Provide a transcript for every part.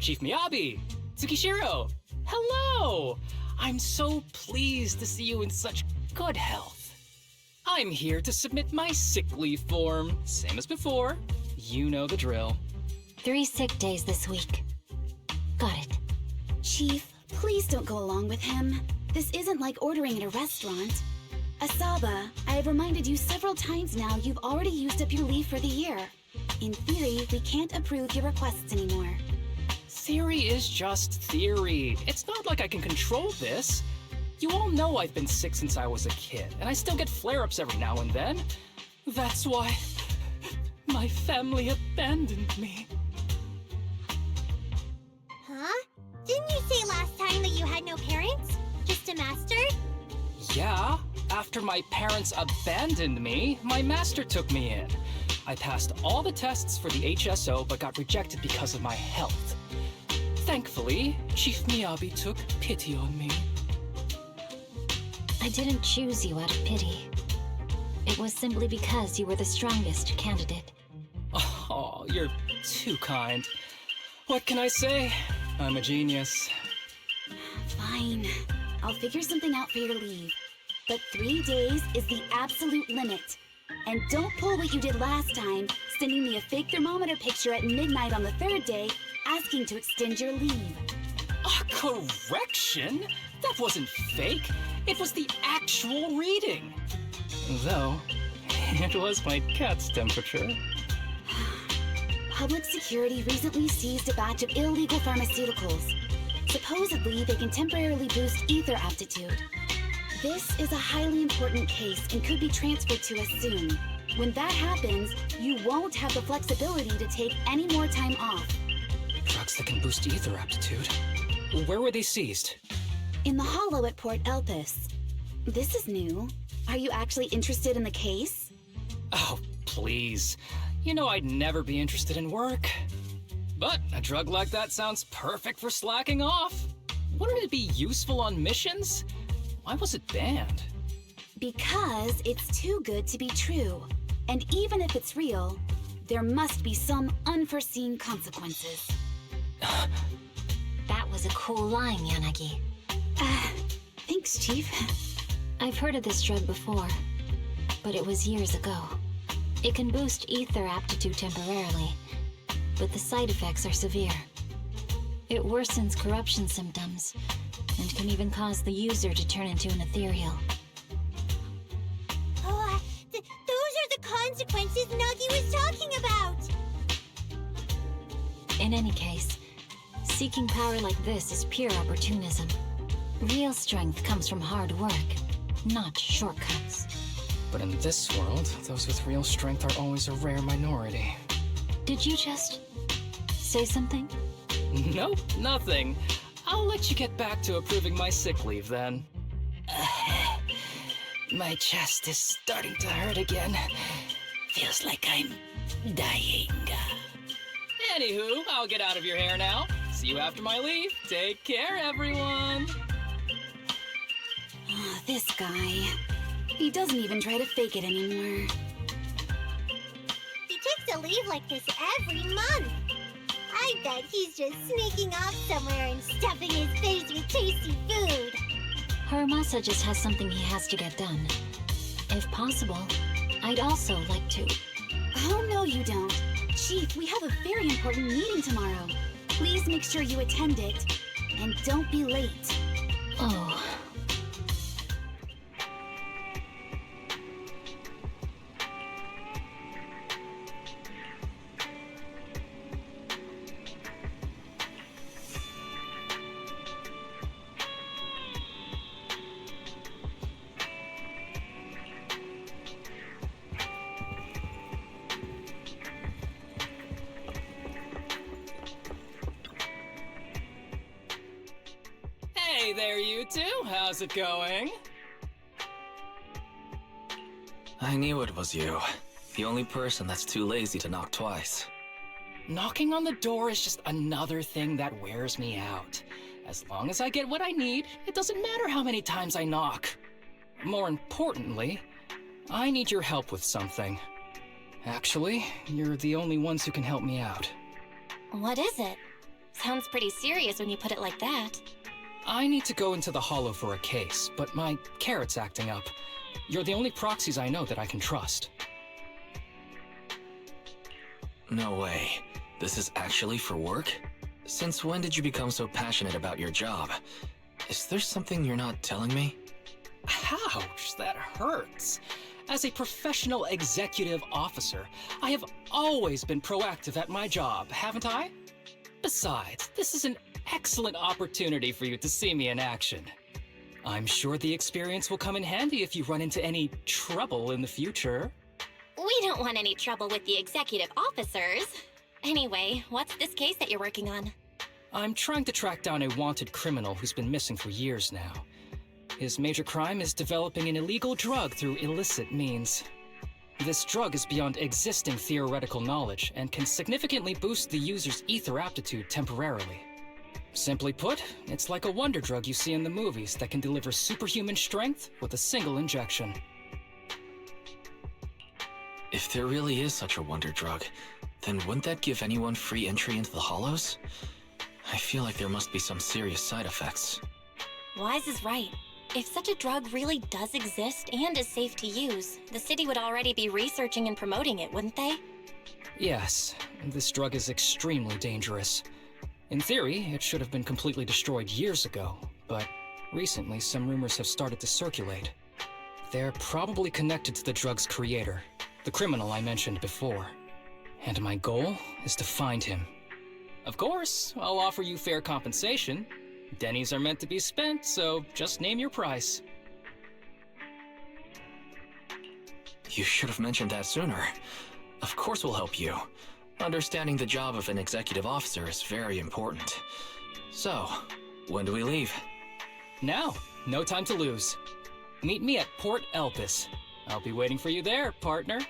Chief Miyabi! Tsukishiro! Hello! I'm so pleased to see you in such good health. I'm here to submit my sick leave form. Same as before. You know the drill. 3 sick days this week. Got it. Chief, please don't go along with him. This isn't like ordering at a restaurant. Asaba, I have reminded you several times now you've already used up your leave for the year. In theory, we can't approve your requests anymore. Theory is just theory. It's not like I can control this. You all know I've been sick since I was a kid, and I still get flare-ups every now and then. That's why my family abandoned me. Huh? Didn't you say last time that you had no parents? Just a master? Yeah, after my parents abandoned me, my master took me in. I passed all the tests for the HSO but got rejected because of my health. Thankfully, Chief Miyabi took pity on me. I didn't choose you out of pity. It was simply because you were the strongest candidate. Oh, you're too kind. What can I say? I'm a genius. Fine. I'll figure something out for your leave. But 3 days is the absolute limit. And don't pull what you did last time, sending me a fake thermometer picture at midnight on the 3rd day, asking to extend your leave. A correction? That wasn't fake. It was the actual reading. Though, it was my cat's temperature. Public security recently seized a batch of illegal pharmaceuticals. Supposedly, they can temporarily boost ether aptitude. This is a highly important case and could be transferred to us soon. When that happens, you won't have the flexibility to take any more time off. Drugs that can boost ether aptitude? Where were they seized? In the hollow at Port Elpis. This is new. Are you actually interested in the case? Oh, please. You know I'd never be interested in work. But a drug like that sounds perfect for slacking off. Wouldn't it be useful on missions? Why was it banned? Because it's too good to be true. And even if it's real, there must be some unforeseen consequences. That was a cool line, Yanagi. Thanks, Chief. I've heard of this drug before, but it was years ago. It can boost ether aptitude temporarily, but the side effects are severe. It worsens corruption symptoms, and can even cause the user to turn into an ethereal. Oh, those are the consequences Nagi was talking about! In any case, seeking power like this is pure opportunism. Real strength comes from hard work, not shortcuts. But in this world, those with real strength are always a rare minority. Did you just say something? Nope, nothing. I'll let you get back to approving my sick leave then. My chest is starting to hurt again. Feels like I'm dying. Anywho, I'll get out of your hair now. See you after my leave. Take care, everyone. This guy. He doesn't even try to fake it anymore. He takes a leave like this every month. I bet he's just sneaking off somewhere and stuffing his face with tasty food. Harumasa just has something he has to get done. If possible, I'd also like to... Oh, no you don't. Chief, we have a very important meeting tomorrow. Please make sure you attend it. And don't be late. Oh... Hey there, you two. How's it going? I knew it was you. The only person that's too lazy to knock twice. Knocking on the door is just another thing that wears me out. As long as I get what I need, it doesn't matter how many times I knock. More importantly, I need your help with something. Actually, you're the only ones who can help me out. What is it? Sounds pretty serious when you put it like that. I need to go into the hollow for a case, but my carrot's acting up. You're the only proxies I know that I can trust. No way. This is actually for work? Since when did you become so passionate about your job? Is there something you're not telling me? Ouch, that hurts. As a professional executive officer, I have always been proactive at my job, haven't I? Besides, this is an excellent opportunity for you to see me in action. I'm sure the experience will come in handy if you run into any trouble in the future. We don't want any trouble with the executive officers. Anyway, what's this case that you're working on? I'm trying to track down a wanted criminal who's been missing for years now. His major crime is developing an illegal drug through illicit means. This drug is beyond existing theoretical knowledge and can significantly boost the user's ether aptitude temporarily. Simply put, it's like a wonder drug you see in the movies that can deliver superhuman strength with a single injection. If there really is such a wonder drug, then wouldn't that give anyone free entry into the hollows? I feel like there must be some serious side effects. Wise is right. If such a drug really does exist and is safe to use, the city would already be researching and promoting it, wouldn't they? Yes, this drug is extremely dangerous. In theory, it should have been completely destroyed years ago, but recently some rumors have started to circulate. They're probably connected to the drug's creator, the criminal I mentioned before. And my goal is to find him. Of course, I'll offer you fair compensation. Dennies are meant to be spent, so just name your price. You should have mentioned that sooner. Of course we'll help you. Understanding the job of an executive officer is very important. So, when do we leave? Now, no time to lose. Meet me at Port Elpis. I'll be waiting for you there, partner.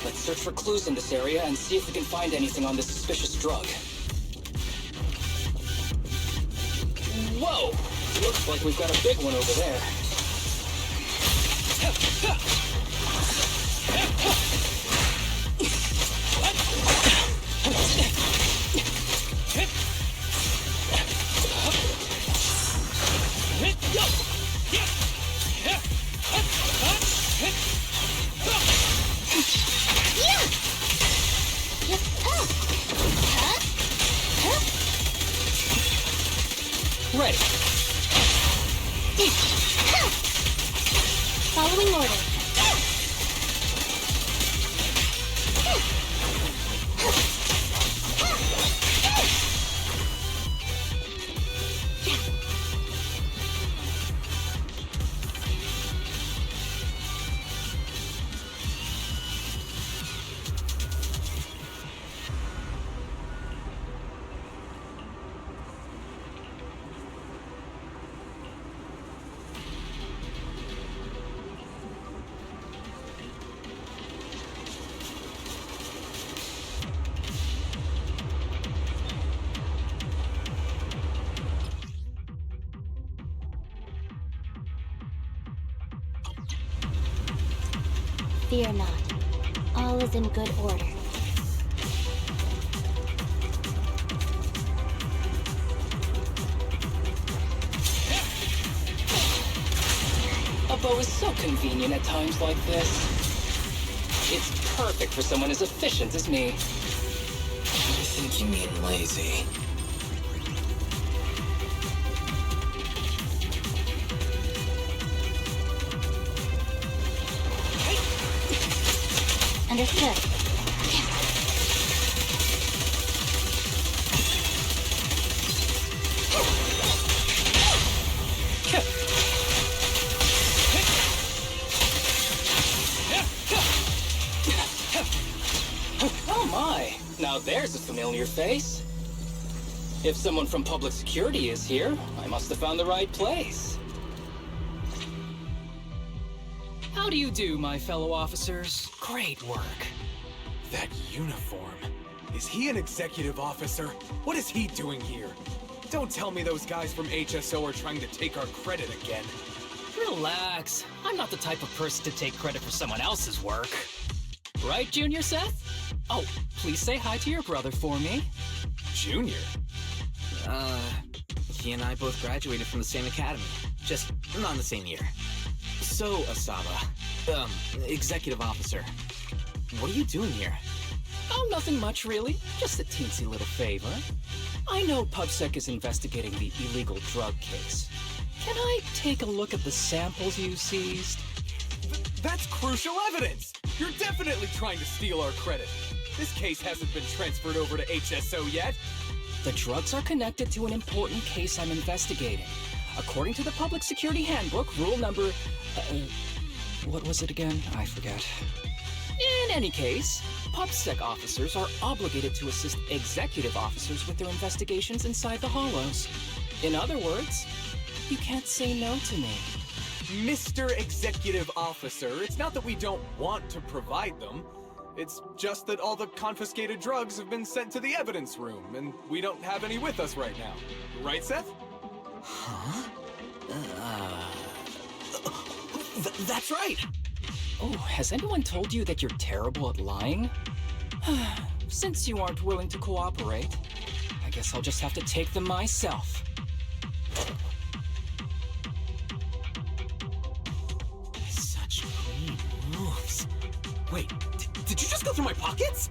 Let's search for clues in this area and see if we can find anything on this suspicious drug. Whoa! Looks like we've got a big one over there. Ready. Following order. Fear not. All is in good order. A bow is so convenient at times like this. It's perfect for someone as efficient as me. I think you mean lazy. Understood. Oh my! Now there's a familiar face. If someone from public security is here, I must have found the right place. How do you do, my fellow officers? Great work. That uniform. Is he an executive officer? What is he doing here? Don't tell me those guys from HSO are trying to take our credit again. Relax. I'm not the type of person to take credit for someone else's work. Right, Junior Seth? Oh, please say hi to your brother for me. Junior? He and I both graduated from the same academy. Just not in the same year. So, Asaba, executive officer, what are you doing here? Oh, nothing much, really. Just a teensy little favor. I know PubSec is investigating the illegal drug case. Can I take a look at the samples you seized? That's crucial evidence! You're definitely trying to steal our credit. This case hasn't been transferred over to HSO yet. The drugs are connected to an important case I'm investigating. According to the Public Security Handbook, rule number... what was it again? I forget. In any case, PubSec officers are obligated to assist executive officers with their investigations inside the hollows. In other words, you can't say no to me. Mr. Executive Officer, it's not that we don't want to provide them. It's just that all the confiscated drugs have been sent to the evidence room, and we don't have any with us right now. Right, Seth? Huh? That's right! Oh, has anyone told you that you're terrible at lying? Since you aren't willing to cooperate, I guess I'll just have to take them myself. Such clean moves. Wait, did you just go through my pockets?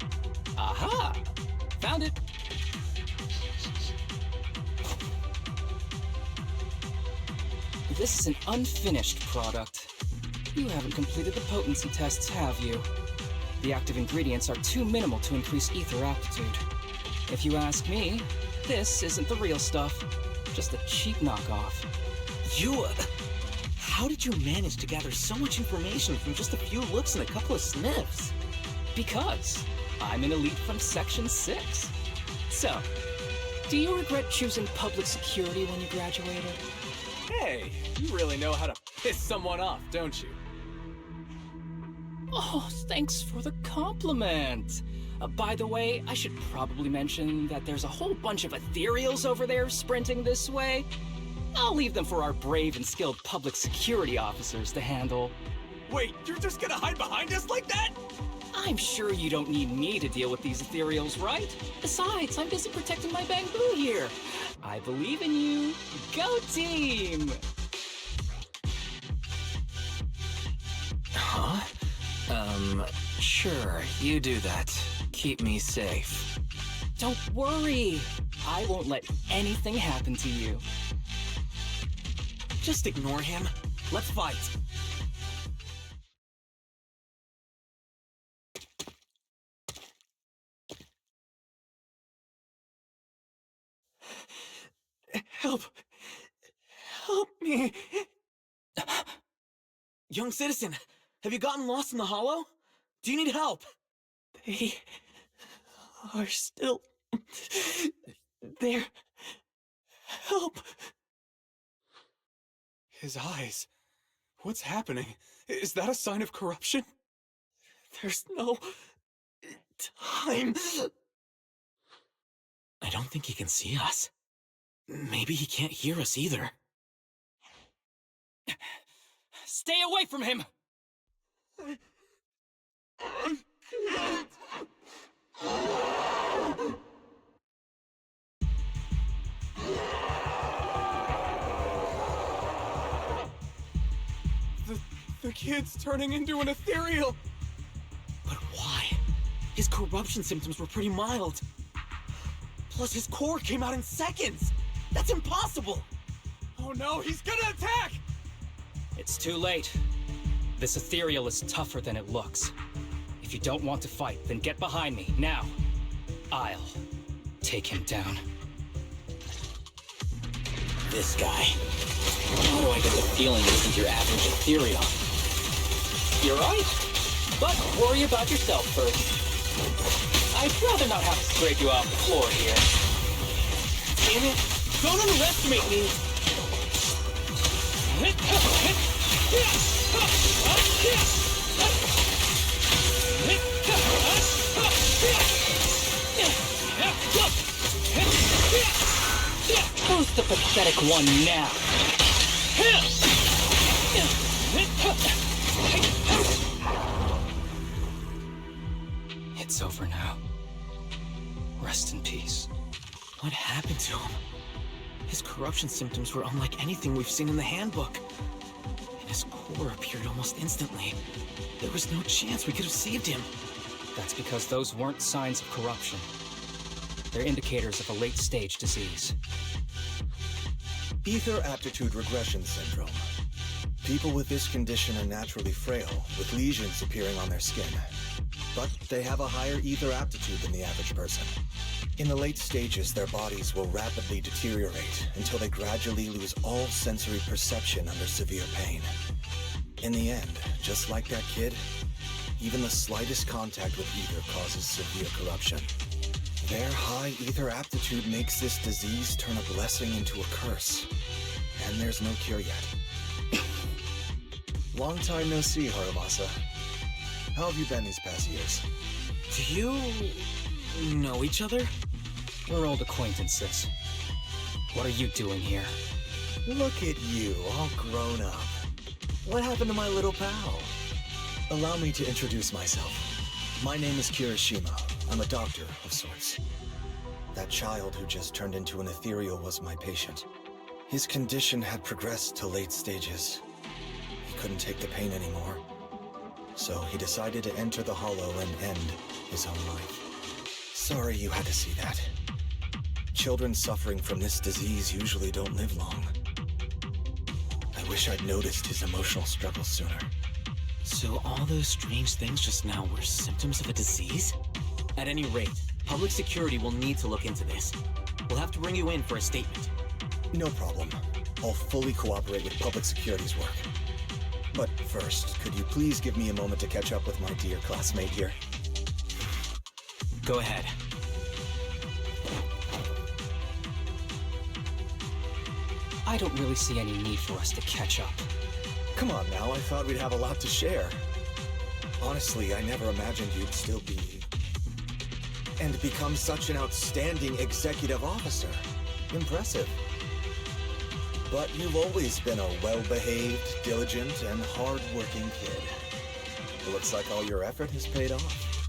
Aha! Found it! This is an unfinished product. You haven't completed the potency tests, have you? The active ingredients are too minimal to increase ether aptitude. If you ask me, this isn't the real stuff, just a cheap knockoff. You, how did you manage to gather so much information from just a few looks and a couple of sniffs? Because I'm an elite from Section 6. So, do you regret choosing public security when you graduated? Hey, you really know how to piss someone off, don't you? Oh, thanks for the compliment. By the way, I should probably mention that there's a whole bunch of ethereals over there sprinting this way. I'll leave them for our brave and skilled public security officers to handle. Wait, you're just gonna hide behind us like that? I'm sure you don't need me to deal with these ethereals, right? Besides, I'm busy protecting my bamboo here. I believe in you. Go team! Huh? Sure, you do that. Keep me safe. Don't worry. I won't let anything happen to you. Just ignore him. Let's fight. Help! Help me! Young citizen, have you gotten lost in the hollow? Do you need help? They are still there. Help! His eyes. What's happening? Is that a sign of corruption? There's no time. I don't think he can see us. Maybe he can't hear us either. Stay away from him! The kid's turning into an ethereal! But why? His corruption symptoms were pretty mild. Plus his core came out in seconds! That's impossible! Oh no, he's gonna attack! It's too late. This ethereal is tougher than it looks. If you don't want to fight, then get behind me, now. I'll take him down. This guy. How do I get the feeling this is your average ethereal? You're right. But worry about yourself first. I I'd rather not have to scrape you off the floor here. Damn it! Don't underestimate me! Who's the pathetic one now? It's over now. Rest in peace. What happened to him? His corruption symptoms were unlike anything we've seen in the handbook. And his core appeared almost instantly. There was no chance we could have saved him. That's because those weren't signs of corruption. They're indicators of a late-stage disease. Ether aptitude regression syndrome. People with this condition are naturally frail, with lesions appearing on their skin. But they have a higher ether aptitude than the average person. In the late stages, their bodies will rapidly deteriorate until they gradually lose all sensory perception under severe pain. In the end, just like that kid, even the slightest contact with ether causes severe corruption. Their high ether aptitude makes this disease turn a blessing into a curse. And there's no cure yet. Long time no see, Harumasa. How have you been these past years? Do you know each other? We're old acquaintances. What are you doing here? Look at you, all grown up. What happened to my little pal? Allow me to introduce myself. My name is Kirishima. I'm a doctor of sorts. That child who just turned into an ethereal was my patient. His condition had progressed to late stages. He couldn't take the pain anymore. So he decided to enter the Hollow and end his own life. Sorry you had to see that. Children suffering from this disease usually don't live long. I wish I'd noticed his emotional struggles sooner. So all those strange things just now were symptoms of a disease? At any rate, public security will need to look into this. We'll have to bring you in for a statement. No problem. I'll fully cooperate with public security's work. But first, could you please give me a moment to catch up with my dear classmate here? Go ahead. I don't really see any need for us to catch up. Come on now, I thought we'd have a lot to share. Honestly, I never imagined you'd still be... and become such an outstanding executive officer. Impressive. But you've always been a well-behaved, diligent, and hard-working kid. It looks like all your effort has paid off.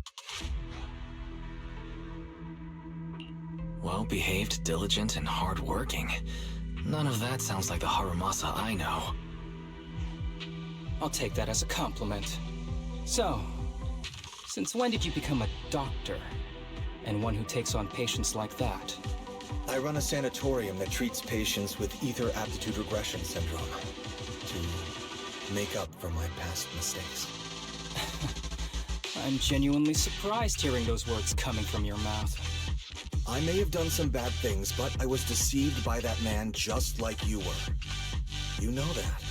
Well-behaved, diligent, and hard-working. None of that sounds like the Harumasa I know. I'll take that as a compliment. So, since when did you become a doctor? And one who takes on patients like that? I run a sanatorium that treats patients with ether aptitude regression syndrome to make up for my past mistakes. I'm genuinely surprised hearing those words coming from your mouth. I may have done some bad things, but I was deceived by that man just like you were. You know that.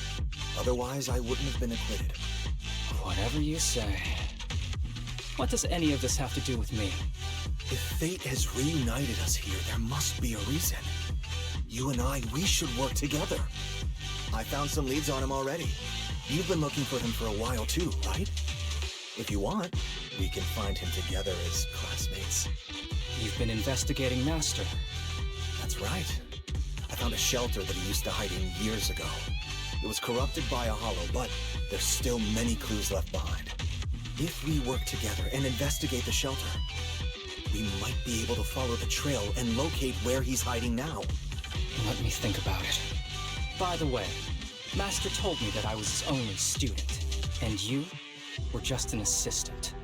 Otherwise, I wouldn't have been acquitted. Whatever you say. What does any of this have to do with me? If fate has reunited us here, there must be a reason. You and I, we should work together. I found some leads on him already. You've been looking for him for a while too, right? If you want, we can find him together as classmates. You've been investigating Master. That's right. I found a shelter that he used to hide in years ago. It was corrupted by a hollow, but there's still many clues left behind. If we work together and investigate the shelter, we might be able to follow the trail and locate where he's hiding now. Let me think about it. By the way, Master told me that I was his only student, and you were just an assistant.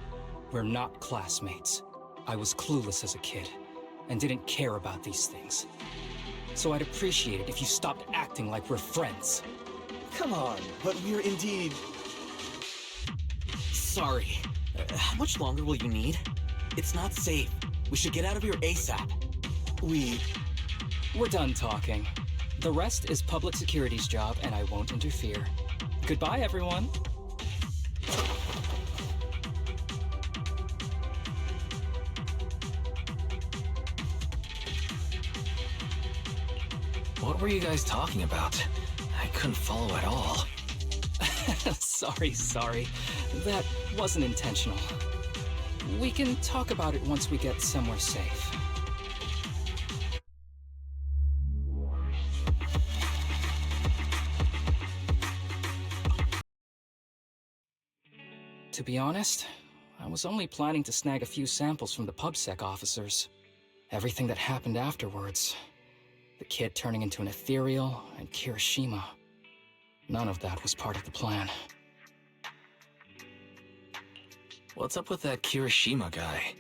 We're not classmates. I was clueless as a kid, and didn't care about these things. So I'd appreciate it if you stopped acting like we're friends. Come on, but we're indeed... Sorry. How much longer will you need? It's not safe. We should get out of here ASAP. We're done talking. The rest is public security's job, and I won't interfere. Goodbye, everyone. What were you guys talking about? I couldn't follow at all. Sorry. That wasn't intentional. We can talk about it once we get somewhere safe. To be honest, I was only planning to snag a few samples from the PubSec officers. Everything that happened afterwards, the kid turning into an ethereal and Kirishima, none of that was part of the plan. What's up with that Kirishima guy?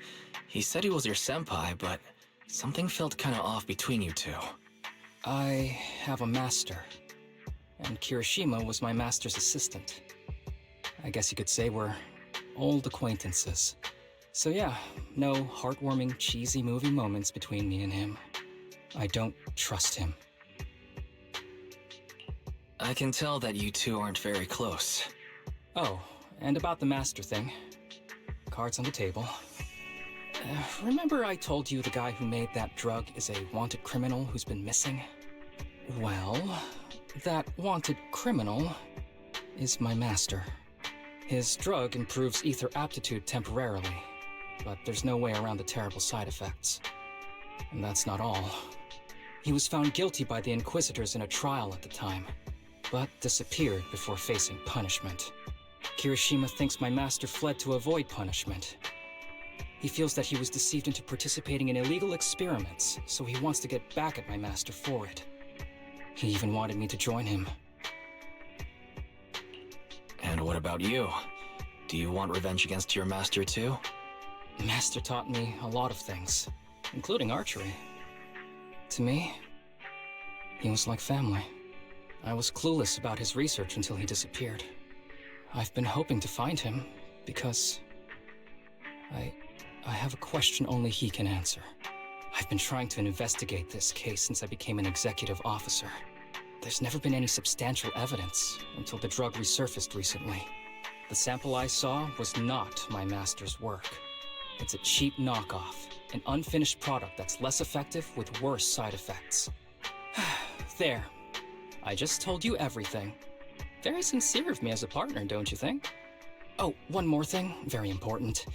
He said he was your senpai, but something felt kinda off between you two. I have a master, and Kirishima was my master's assistant. I guess you could say we're old acquaintances. So yeah, no heartwarming, cheesy movie moments between me and him. I don't trust him. I can tell that you two aren't very close. Oh, and about the master thing. Cards on the table. Remember I told you the guy who made that drug is a wanted criminal who's been missing? Well, that wanted criminal is my master. His drug improves ether aptitude temporarily, but there's no way around the terrible side effects. And that's not all. He was found guilty by the Inquisitors in a trial at the time, but disappeared before facing punishment. Kirishima thinks my master fled to avoid punishment. He feels that he was deceived into participating in illegal experiments, so he wants to get back at my master for it. He even wanted me to join him. And what about you? Do you want revenge against your master too? Master taught me a lot of things, including archery. To me, he was like family. I was clueless about his research until he disappeared. I've been hoping to find him because I have a question only he can answer. I've been trying to investigate this case since I became an executive officer. There's never been any substantial evidence until the drug resurfaced recently. The sample I saw was not my master's work. It's a cheap knockoff, an unfinished product that's less effective with worse side effects. There. I just told you everything. Very sincere of me as a partner, don't you think? Oh, one more thing, very important.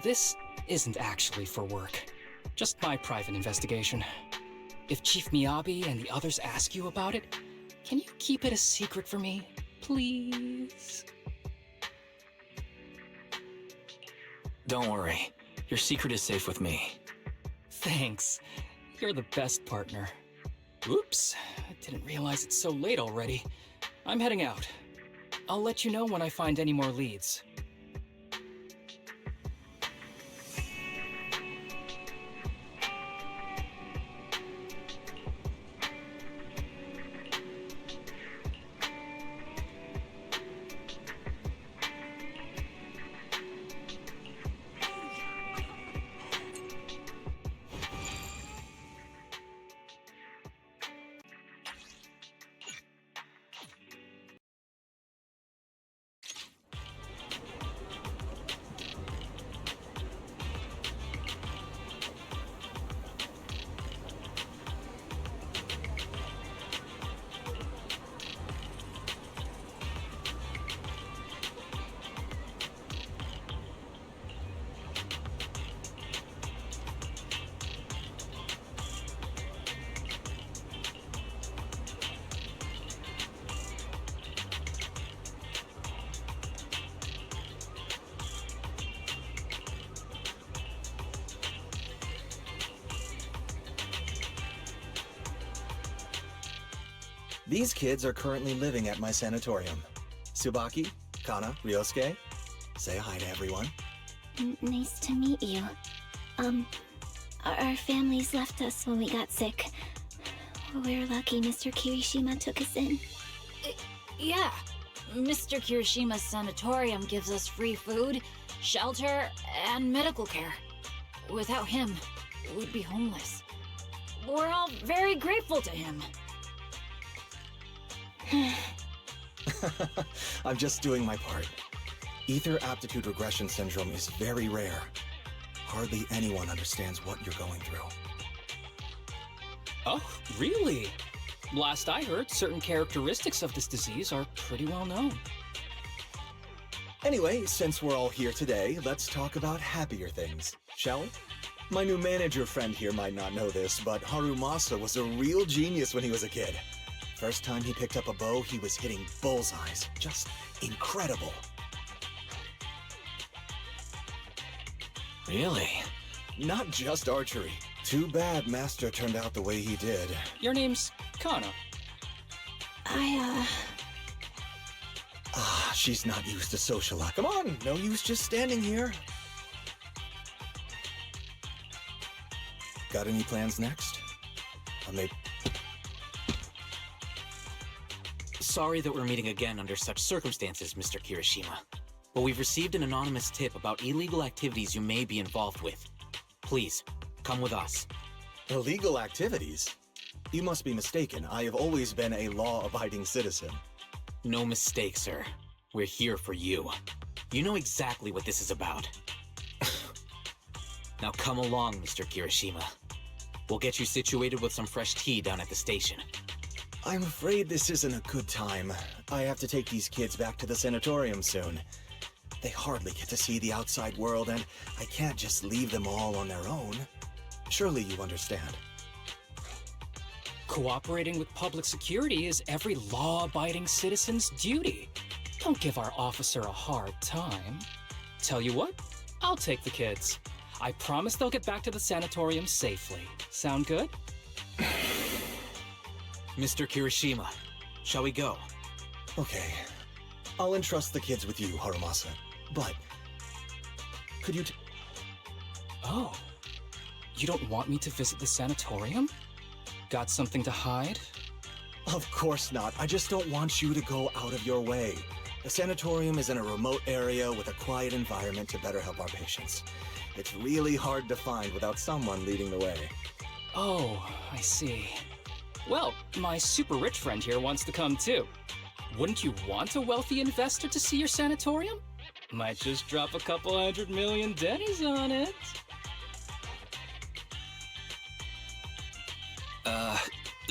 This isn't actually for work. Just my private investigation. If Chief Miyabi and the others ask you about it, can you keep it a secret for me, please? Don't worry. Your secret is safe with me. Thanks. You're the best partner. Oops, I didn't realize it's so late already. I'm heading out. I'll let you know when I find any more leads. These kids are currently living at my sanatorium. Tsubaki, Kana, Ryosuke, say hi to everyone. Nice to meet you. Our families left us when we got sick. We're lucky Mr. Kirishima took us in. Yeah. Mr. Kirishima's sanatorium gives us free food, shelter, and medical care. Without him, we'd be homeless. We're all very grateful to him. I'm just doing my part. Ether aptitude regression syndrome is very rare. Hardly anyone understands what you're going through. Oh, really? Last I heard, certain characteristics of this disease are pretty well known. Anyway, since we're all here today, let's talk about happier things, shall we? My new manager friend here might not know this, but Harumasa was a real genius when he was a kid. First time he picked up a bow, he was hitting bullseyes. Just incredible. Really? Not just archery. Too bad Master turned out the way he did. Your name's Kana. She's not used to social life. Come on, no use just standing here. Got any plans next? Sorry that we're meeting again under such circumstances, Mr. Kirishima. But we've received an anonymous tip about illegal activities you may be involved with. Please, come with us. Illegal activities? You must be mistaken. I have always been a law-abiding citizen. No mistake, sir. We're here for you. You know exactly what this is about. Now come along, Mr. Kirishima. We'll get you situated with some fresh tea down at the station. I'm afraid this isn't a good time. I have to take these kids back to the sanatorium soon. They hardly get to see the outside world, and I can't just leave them all on their own. Surely you understand. Cooperating with public security is every law-abiding citizen's duty. Don't give our officer a hard time. Tell you what, I'll take the kids. I promise they'll get back to the sanatorium safely. Sound good? Mr. Kirishima, shall we go? Okay. I'll entrust the kids with you, Harumasa. But could you Oh. You don't want me to visit the sanatorium? Got something to hide? Of course not. I just don't want you to go out of your way. The sanatorium is in a remote area with a quiet environment to better help our patients. It's really hard to find without someone leading the way. Oh, I see. Well, my super rich friend here wants to come too. Wouldn't you want a wealthy investor to see your sanatorium? Might just drop a couple $100 million dennies on it.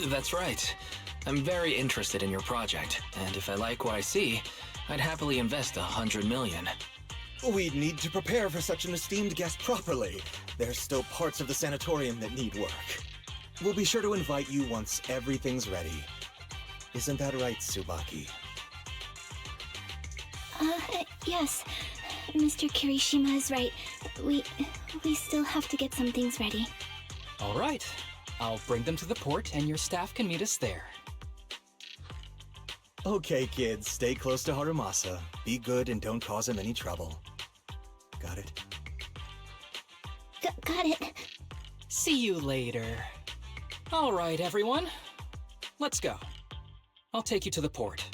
That's right. I'm very interested in your project, and if I like what I see, I'd happily invest $100 million. We'd need to prepare for such an esteemed guest properly. There's still parts of the sanatorium that need work. We'll be sure to invite you once everything's ready. Isn't that right, Tsubaki? Yes. Mr. Kirishima is right. We still have to get some things ready. All right. I'll bring them to the port and your staff can meet us there. Okay, kids, stay close to Harumasa. Be good and don't cause him any trouble. Got it? Got it. See you later. All right, everyone. Let's go. I'll take you to the port.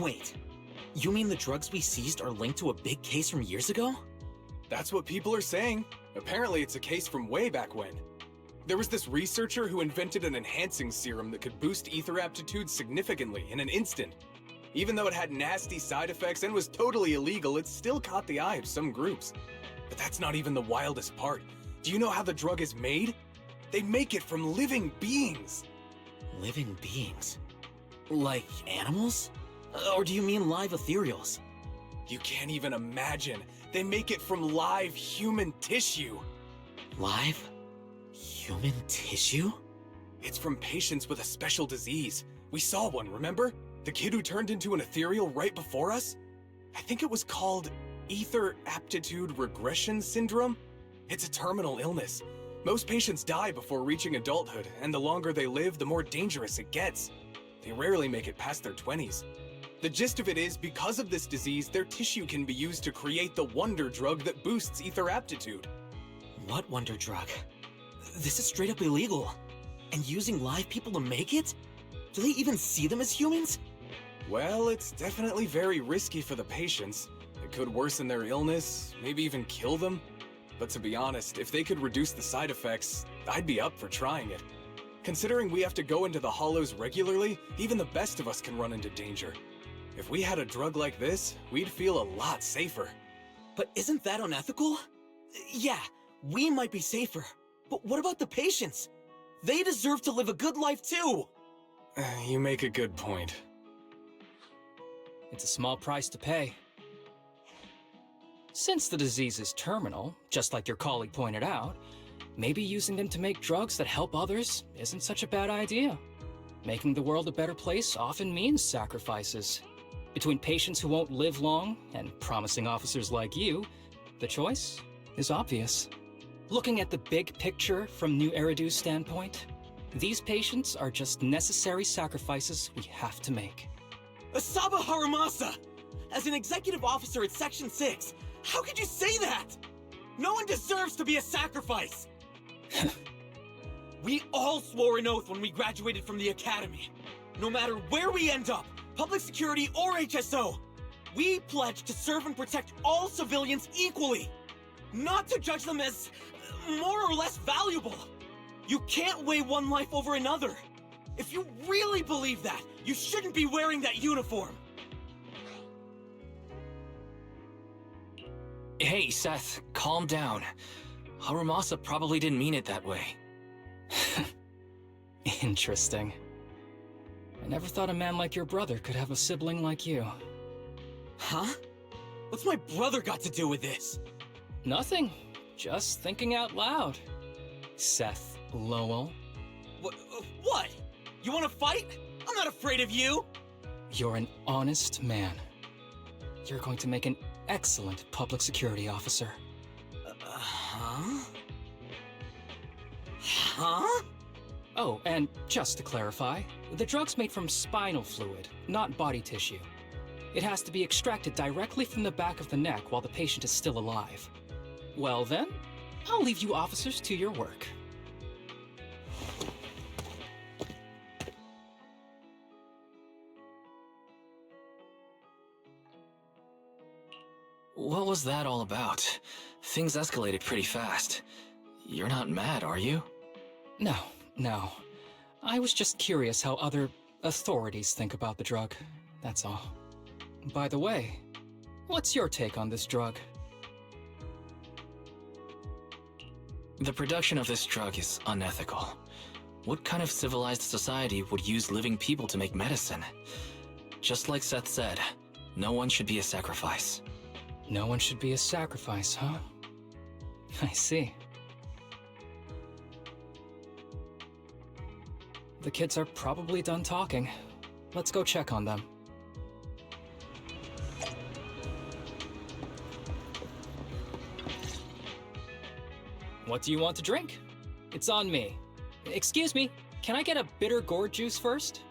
Wait. You mean the drugs we seized are linked to a big case from years ago? That's what people are saying. Apparently it's a case from way back when. There was this researcher who invented an enhancing serum that could boost ether aptitude significantly in an instant. Even though it had nasty side effects and was totally illegal, it still caught the eye of some groups. But that's not even the wildest part. Do you know how the drug is made? They make it from living beings. Living beings? Like animals? Or do you mean live ethereals? You can't even imagine. They make it from live human tissue. Live? Human tissue? It's from patients with a special disease. We saw one, remember? The kid who turned into an ethereal right before us? I think it was called Ether Aptitude Regression Syndrome? It's a terminal illness. Most patients die before reaching adulthood, and the longer they live, the more dangerous it gets. They rarely make it past their 20s. The gist of it is, because of this disease, their tissue can be used to create the wonder drug that boosts ether aptitude. What wonder drug? This is straight up illegal. And using live people to make it? Do they even see them as humans? Well, it's definitely very risky for the patients. It could worsen their illness, maybe even kill them. But to be honest, if they could reduce the side effects, I'd be up for trying it. Considering we have to go into the hollows regularly, even the best of us can run into danger. If we had a drug like this, we'd feel a lot safer. But isn't that unethical? Yeah, we might be safer. But what about the patients? They deserve to live a good life too! You make a good point. It's a small price to pay. Since the disease is terminal, just like your colleague pointed out, maybe using them to make drugs that help others isn't such a bad idea. Making the world a better place often means sacrifices. Between patients who won't live long and promising officers like you, the choice is obvious. Looking at the big picture from New Eridu's standpoint, these patients are just necessary sacrifices we have to make. Asaba Harumasa! As an executive officer at Section 6, how could you say that? No one deserves to be a sacrifice! We all swore an oath when we graduated from the academy. No matter where we end up, public security or HSO, we pledge to serve and protect all civilians equally, not to judge them as more or less valuable. You can't weigh one life over another. If you really believe that, you shouldn't be wearing that uniform. Hey, Seth, calm down. Harumasa probably didn't mean it that way. Interesting. I never thought a man like your brother could have a sibling like you. Huh? What's my brother got to do with this? Nothing. Just thinking out loud. Seth Lowell. What? You want to fight? I'm not afraid of you! You're an honest man. You're going to make an excellent public security officer. Huh? Huh? Oh, and just to clarify, the drug's made from spinal fluid, not body tissue. It has to be extracted directly from the back of the neck while the patient is still alive. Well then, I'll leave you officers to your work. What was that all about? Things escalated pretty fast. You're not mad, are you? No. I was just curious how other authorities think about the drug, that's all. By the way, what's your take on this drug? The production of this drug is unethical. What kind of civilized society would use living people to make medicine? Just like Seth said, no one should be a sacrifice. No one should be a sacrifice, huh? I see. The kids are probably done talking. Let's go check on them. What do you want to drink? It's on me. Excuse me, can I get a bitter gourd juice first?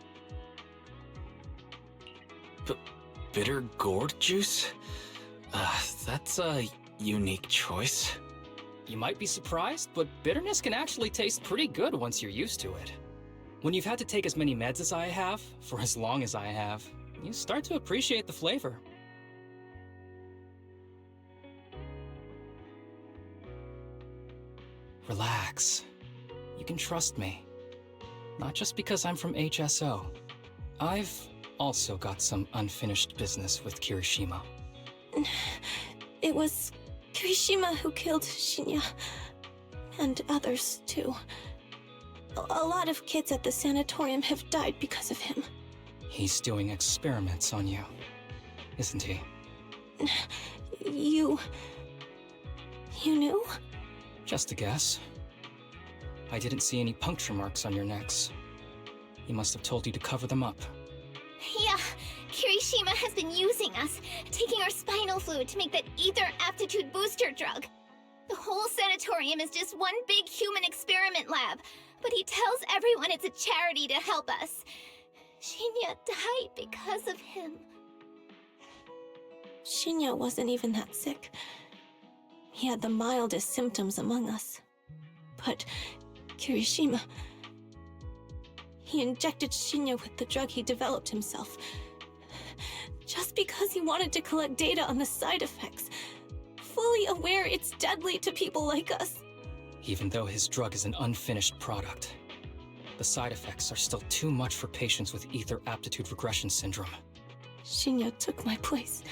Bitter gourd juice? That's a unique choice. You might be surprised, but bitterness can actually taste pretty good once you're used to it. When you've had to take as many meds as I have, for as long as I have, You start to appreciate the flavor. Relax. You can trust me. Not just because I'm from HSO. I've also got some unfinished business with Kirishima. It was Kirishima who killed Shinya. And others, too. A lot of kids at the sanatorium have died because of him. He's doing experiments on you, isn't he? You knew? Just a guess. I didn't see any puncture marks on your necks. He must have told you to cover them up. Yeah, Kirishima has been using us, taking our spinal fluid to make that ether aptitude booster drug. The whole sanatorium is just one big human experiment lab, but he tells everyone it's a charity to help us. Shinya died because of him. Shinya wasn't even that sick. He had the mildest symptoms among us. But Kirishima... He injected Shinya with the drug he developed himself. Just because he wanted to collect data on the side effects. Fully aware it's deadly to people like us. Even though his drug is an unfinished product, the side effects are still too much for patients with ether aptitude regression syndrome. Shinya took my place.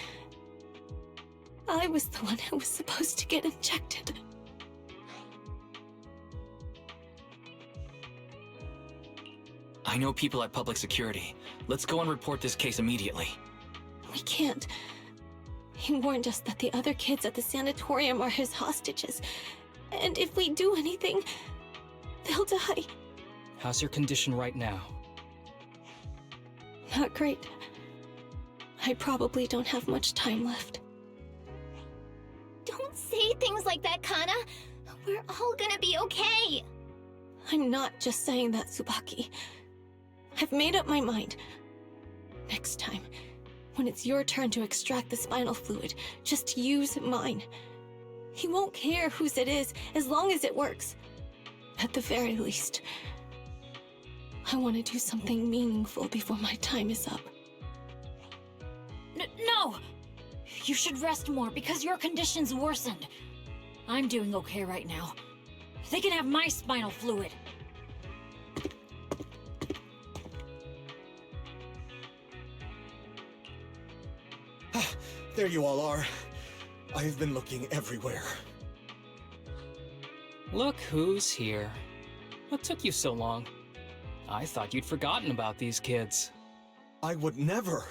I was the one who was supposed to get injected. I know people at public security. Let's go and report this case immediately. We can't. He warned us that the other kids at the sanatorium are his hostages. And if we do anything, they'll die. How's your condition right now? Not great. I probably don't have much time left. Don't say things like that, Kana. We're all gonna be okay. I'm not just saying that, Tsubaki. I've made up my mind. Next time, when it's your turn to extract the spinal fluid, just use mine. He won't care whose it is, as long as it works. At the very least, I want to do something meaningful before my time is up. No! You should rest more because your condition's worsened. I'm doing okay right now. They can have my spinal fluid. There you all are. I've been looking everywhere. Look who's here. What took you so long? I thought you'd forgotten about these kids. I would never.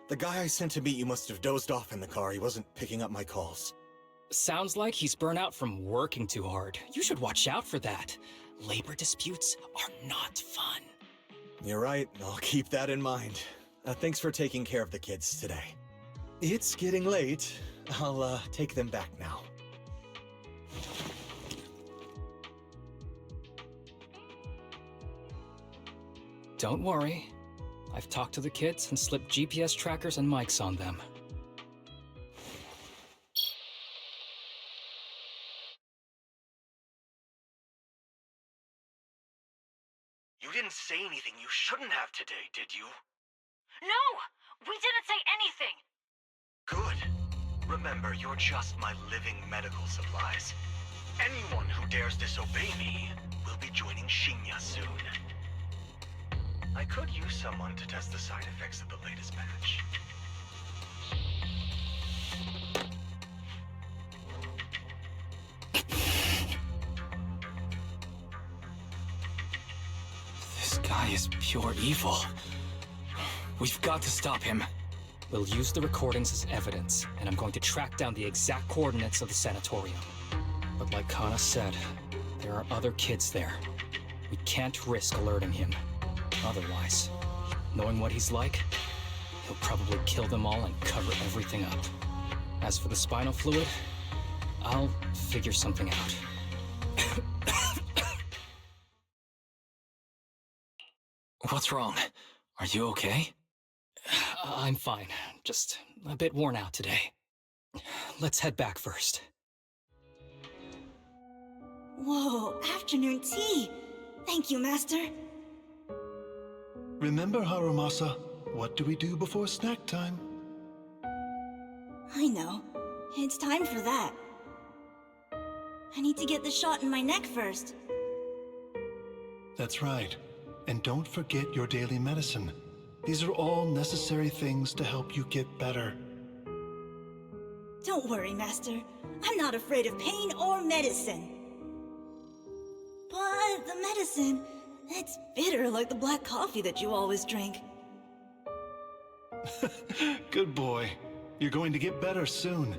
The guy I sent to meet you must have dozed off in the car. He wasn't picking up my calls. Sounds like he's burnt out from working too hard. You should watch out for that. Labor disputes are not fun. You're right. I'll keep that in mind. Thanks for taking care of the kids today. It's getting late. I'll take them back now. Don't worry. I've talked to the kids and slipped GPS trackers and mics on them. You didn't say anything you shouldn't have today, did you? No! We didn't say anything! Good. Remember, you're just my living medical supplies. Anyone who dares disobey me will be joining Shinya soon. I could use someone to test the side effects of the latest batch. This guy is pure evil. We've got to stop him. We'll use the recordings as evidence, and I'm going to track down the exact coordinates of the sanatorium. But like Kana said, there are other kids there. We can't risk alerting him. Otherwise, knowing what he's like, he'll probably kill them all and cover everything up. As for the spinal fluid, I'll figure something out. What's wrong? Are you okay? I'm fine. Just a bit worn out today. Let's head back first. Whoa, afternoon tea! Thank you, Master. Remember, Harumasa, what do we do before snack time? I know. It's time for that. I need to get the shot in my neck first. That's right. And don't forget your daily medicine. These are all necessary things to help you get better. Don't worry, Master. I'm not afraid of pain or medicine. But the medicine, it's bitter like the black coffee that you always drink. Good boy. You're going to get better soon.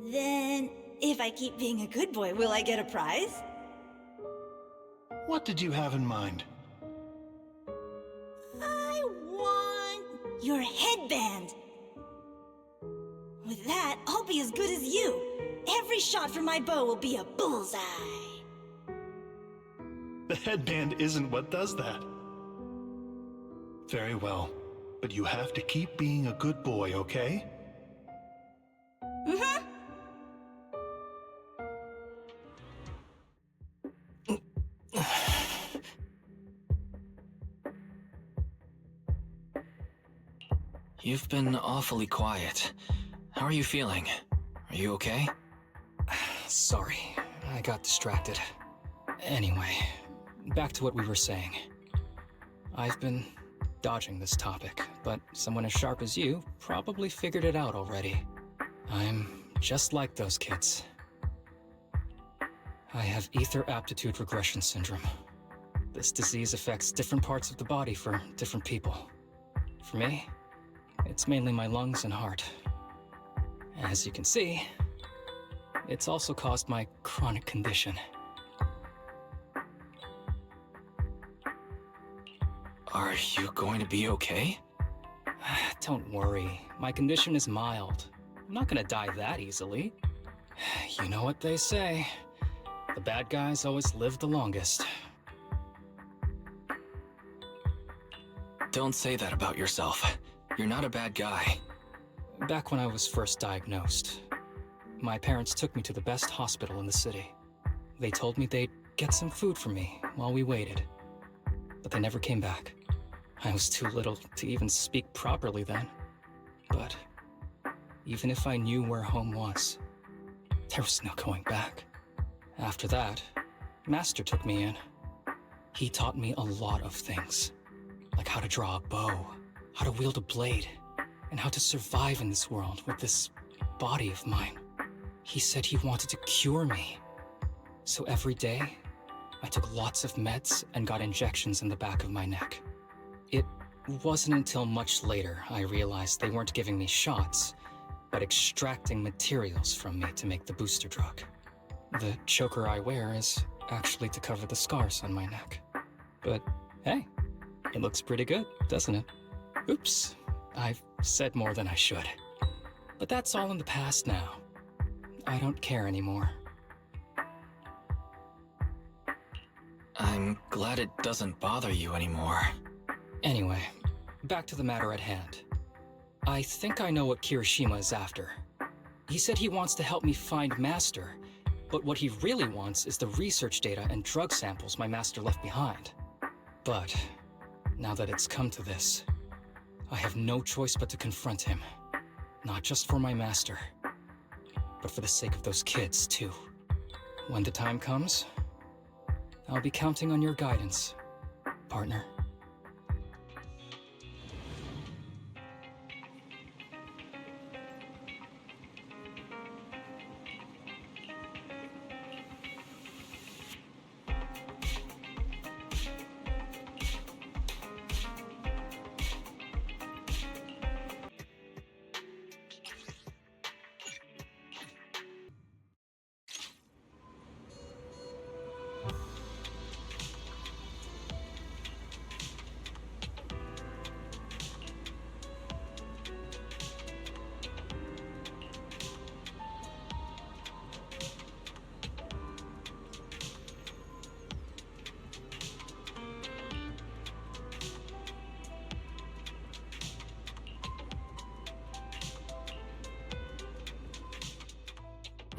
Then, if I keep being a good boy, will I get a prize? What did you have in mind? I want your headband. With that, I'll be as good as you. Every shot from my bow will be a bullseye. The headband isn't what does that. Very well, but you have to keep being a good boy, okay? Mm-hmm. You've been awfully quiet. How are you feeling? Are you okay? Sorry, I got distracted. Anyway, back to what we were saying. I've been dodging this topic, but someone as sharp as you probably figured it out already. I'm just like those kids. I have ether aptitude regression syndrome. This disease affects different parts of the body for different people. For me, it's mainly my lungs and heart. As you can see, it's also caused my chronic condition. Are you going to be okay? Don't worry, my condition is mild. I'm not gonna die that easily. You know what they say, the bad guys always live the longest. Don't say that about yourself. You're not a bad guy. Back when I was first diagnosed, my parents took me to the best hospital in the city. They told me they'd get some food for me while we waited, but they never came back. I was too little to even speak properly then. But even if I knew where home was, there was no going back. After that, Master took me in. He taught me a lot of things, like how to draw a bow, how to wield a blade, and how to survive in this world with this body of mine. He said he wanted to cure me. So every day, I took lots of meds and got injections in the back of my neck. It wasn't until much later I realized they weren't giving me shots, but extracting materials from me to make the booster drug. The choker I wear is actually to cover the scars on my neck. But hey, it looks pretty good, doesn't it? Oops, I've said more than I should. But that's all in the past now. I don't care anymore. I'm glad it doesn't bother you anymore. Anyway, back to the matter at hand. I think I know what Kirishima is after. He said he wants to help me find Master, but what he really wants is the research data and drug samples my Master left behind. But now that it's come to this, I have no choice but to confront him. Not just for my Master, but for the sake of those kids, too. When the time comes, I'll be counting on your guidance, partner.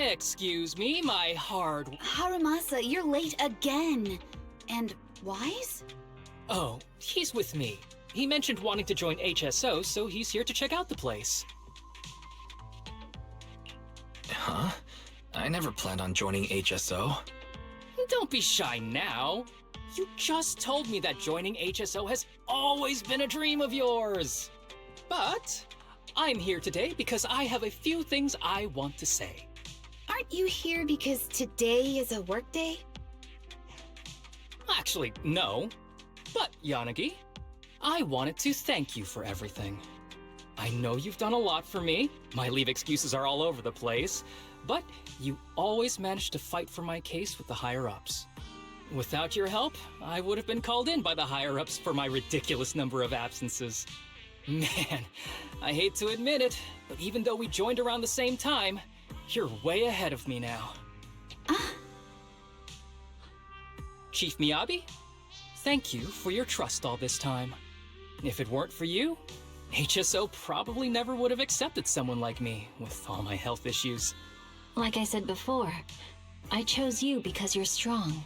Excuse me, my hard... Harumasa, you're late again. And Wise? Oh, he's with me. He mentioned wanting to join HSO, so he's here to check out the place. Huh? I never planned on joining HSO. Don't be shy now. You just told me that joining HSO has always been a dream of yours. But I'm here today because I have a few things I want to say. Aren't you here because today is a work day? Actually, no. But, Yanagi, I wanted to thank you for everything. I know you've done a lot for me. My leave excuses are all over the place. But you always managed to fight for my case with the higher-ups. Without your help, I would have been called in by the higher-ups for my ridiculous number of absences. Man, I hate to admit it, but even though we joined around the same time, you're way ahead of me now. Chief Miyabi, thank you for your trust all this time. If it weren't for you, HSO probably never would have accepted someone like me with all my health issues. Like I said before, I chose you because you're strong.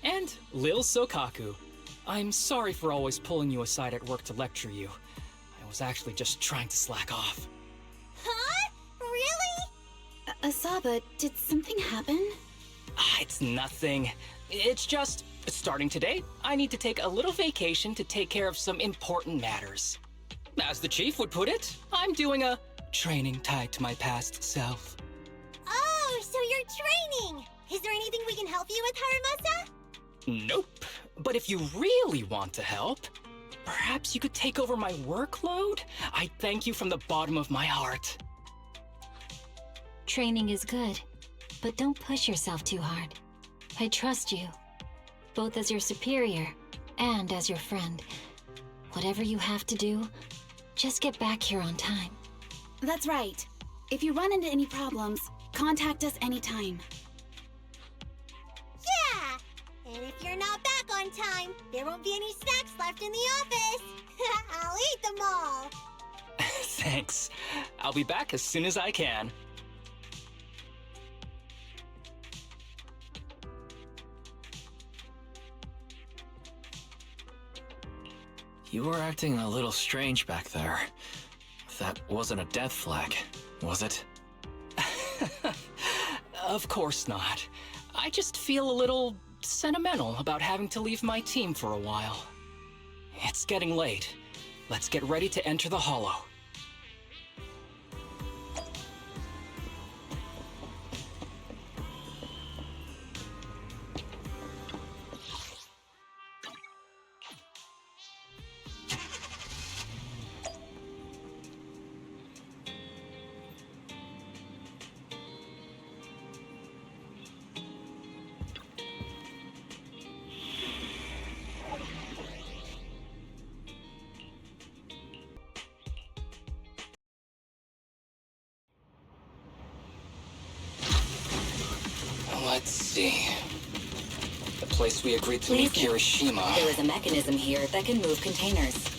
And Lil Sokaku, I'm sorry for always pulling you aside at work to lecture you. I was actually just trying to slack off. Huh? Really? Asaba, did something happen? It's nothing. It's just, starting today, I need to take a little vacation to take care of some important matters. As the chief would put it, I'm doing a training tied to my past self. Oh, so you're training! Is there anything we can help you with, Harumasa? Nope. But if you really want to help, perhaps you could take over my workload? I thank you from the bottom of my heart. Training is good, but don't push yourself too hard. I trust you, both as your superior and as your friend. Whatever you have to do, just get back here on time. That's right. If you run into any problems, contact us anytime. Yeah! And if you're not back on time, there won't be any snacks left in the office. I'll eat them all. Thanks. I'll be back as soon as I can. You were acting a little strange back there. That wasn't a death flag, was it? Of course not. I just feel a little sentimental about having to leave my team for a while. It's getting late. Let's get ready to enter the Hollow. Let's see. The place we agreed to meet Kirishima. There is a mechanism here that can move containers.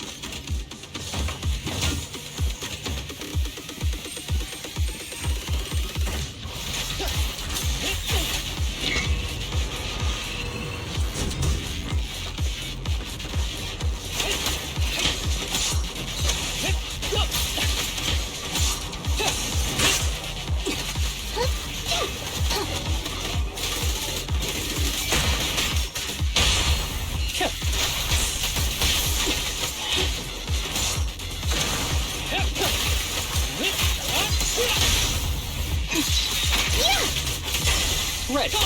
Ready.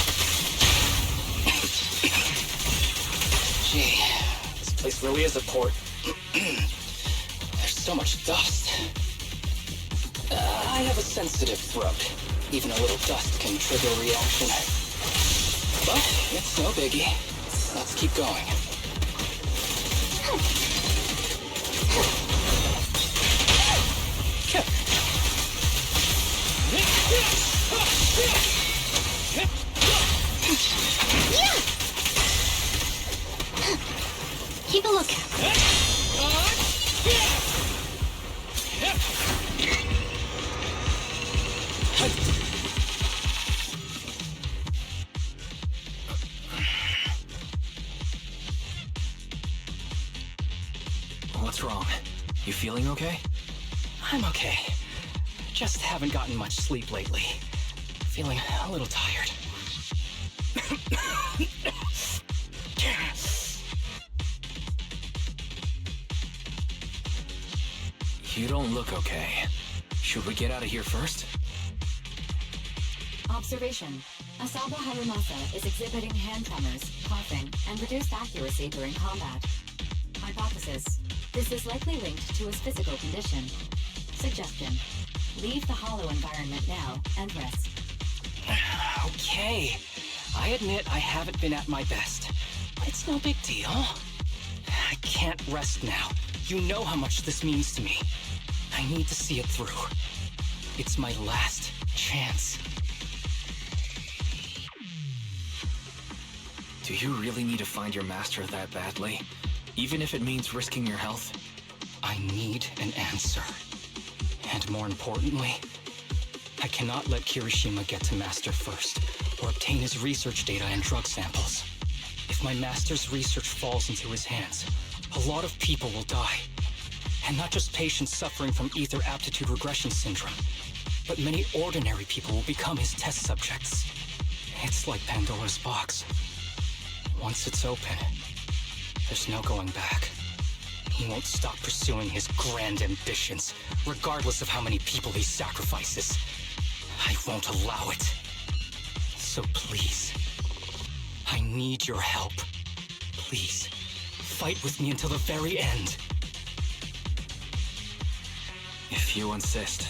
Gee, this place really is a port. There's so much dust. I have a sensitive throat. Even a little dust can trigger a reaction. But it's no biggie. Let's keep going. Keep a lookout. You feeling okay? I'm okay. Just haven't gotten much sleep lately. Feeling a little tired. You don't look okay. Should we get out of here first? Observation. Asaba Harumasa is exhibiting hand tremors, coughing, and reduced accuracy during combat. Hypothesis. This is likely linked to his physical condition. Suggestion. Leave the hollow environment now and rest. Okay. I admit I haven't been at my best, but it's no big deal. I can't rest now. You know how much this means to me. I need to see it through. It's my last chance. Do you really need to find your master that badly? Even if it means risking your health? I need an answer. And more importantly, I cannot let Kirishima get to Master first, or obtain his research data and drug samples. If my Master's research falls into his hands, a lot of people will die. And not just patients suffering from ether aptitude regression syndrome, but many ordinary people will become his test subjects. It's like Pandora's box. Once it's open, there's no going back. He won't stop pursuing his grand ambitions, regardless of how many people he sacrifices. I won't allow it. So please, I need your help. Please, fight with me until the very end. If you insist.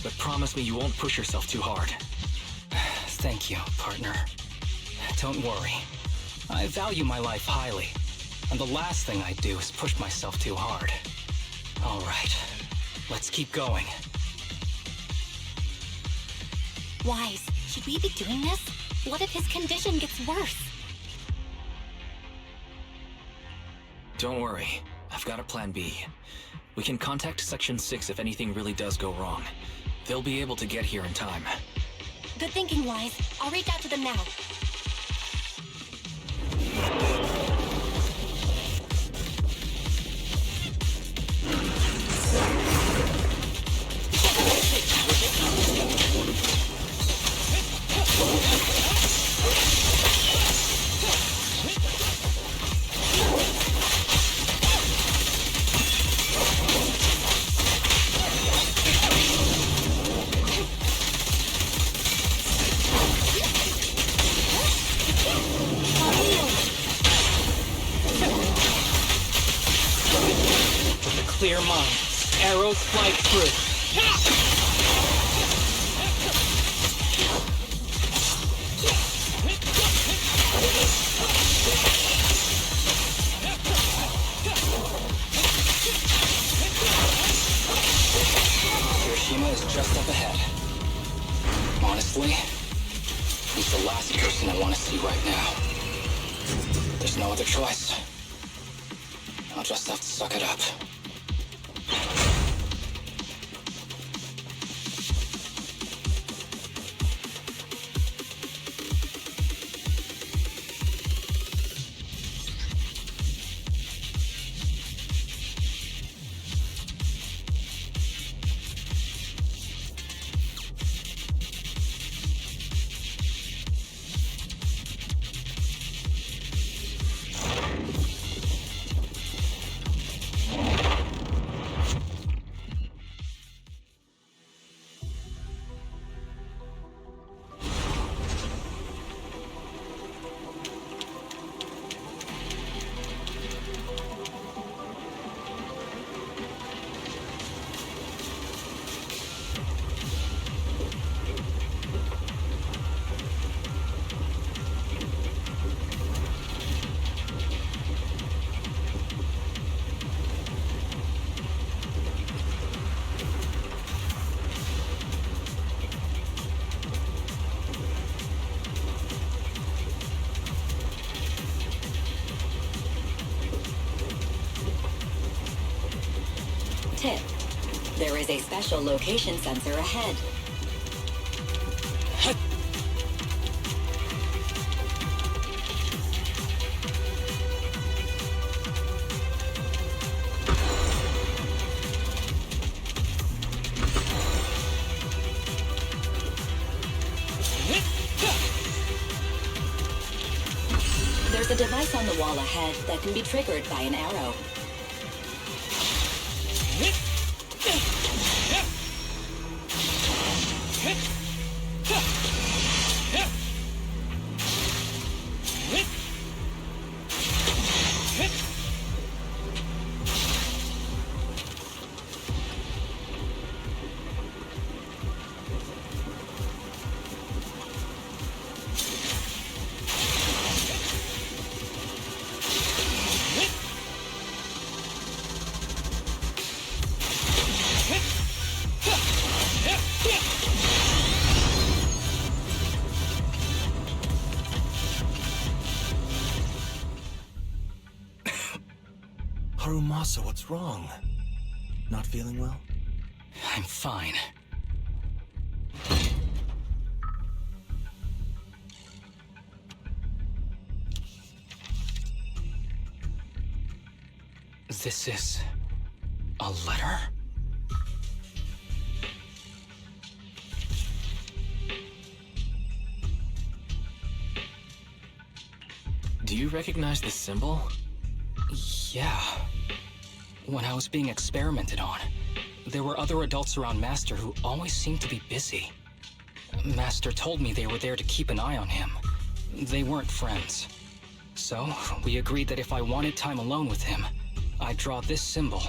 But promise me you won't push yourself too hard. Thank you, partner. Don't worry. I value my life highly, and the last thing I do is push myself too hard. All right, let's keep going. Wise, should we be doing this? What if his condition gets worse? Don't worry, I've got a plan B. We can contact Section 6 if anything really does go wrong. They'll be able to get here in time. Good thinking, Wise. I'll reach out to them now. Clear mind. Arrows fly through. Kirishima is just up ahead. Honestly, he's the last person I want to see right now. There's no other choice. I'll just have to suck it up. Tip. There is a special location sensor ahead. There's a device on the wall ahead that can be triggered by an arrow. Harumasa, what's wrong? Not feeling well? I'm fine. This is a letter? Do you recognize this symbol? Yeah. When I was being experimented on, there were other adults around Master who always seemed to be busy. Master told me they were there to keep an eye on him. They weren't friends. So, we agreed that if I wanted time alone with him, I'd draw this symbol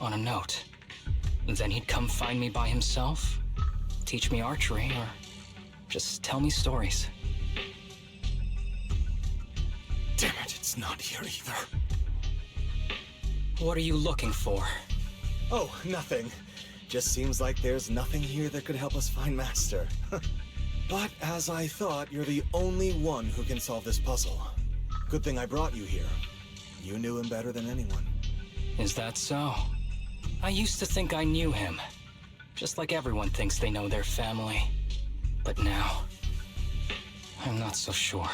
on a note. Then he'd come find me by himself, teach me archery, or just tell me stories. Damn it, it's not here either. What are you looking for? Oh, nothing. Just seems like there's nothing here that could help us find Master. But as I thought, you're the only one who can solve this puzzle. Good thing I brought you here. You knew him better than anyone. Is that so? I used to think I knew him. Just like everyone thinks they know their family. But now, I'm not so sure.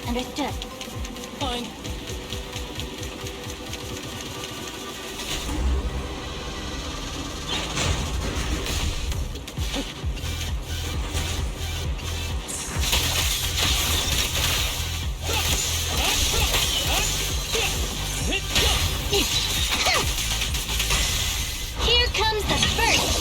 Understood. Fine. Here comes the first.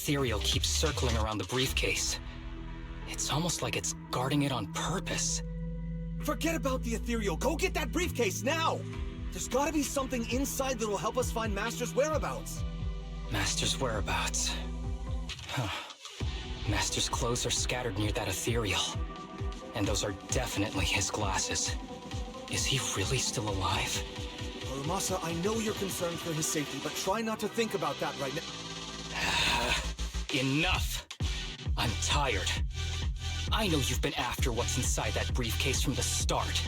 ethereal keeps circling around the briefcase. It's almost like it's guarding it on purpose. Forget about the ethereal. Go get that briefcase now! There's gotta be something inside that will help us find Master's whereabouts. Master's whereabouts. Huh. Master's clothes are scattered near that ethereal. And those are definitely his glasses. Is he really still alive? Harumasa, I know you're concerned for his safety, but try not to think about that right now. Enough! I'm tired. I know you've been after what's inside that briefcase from the start.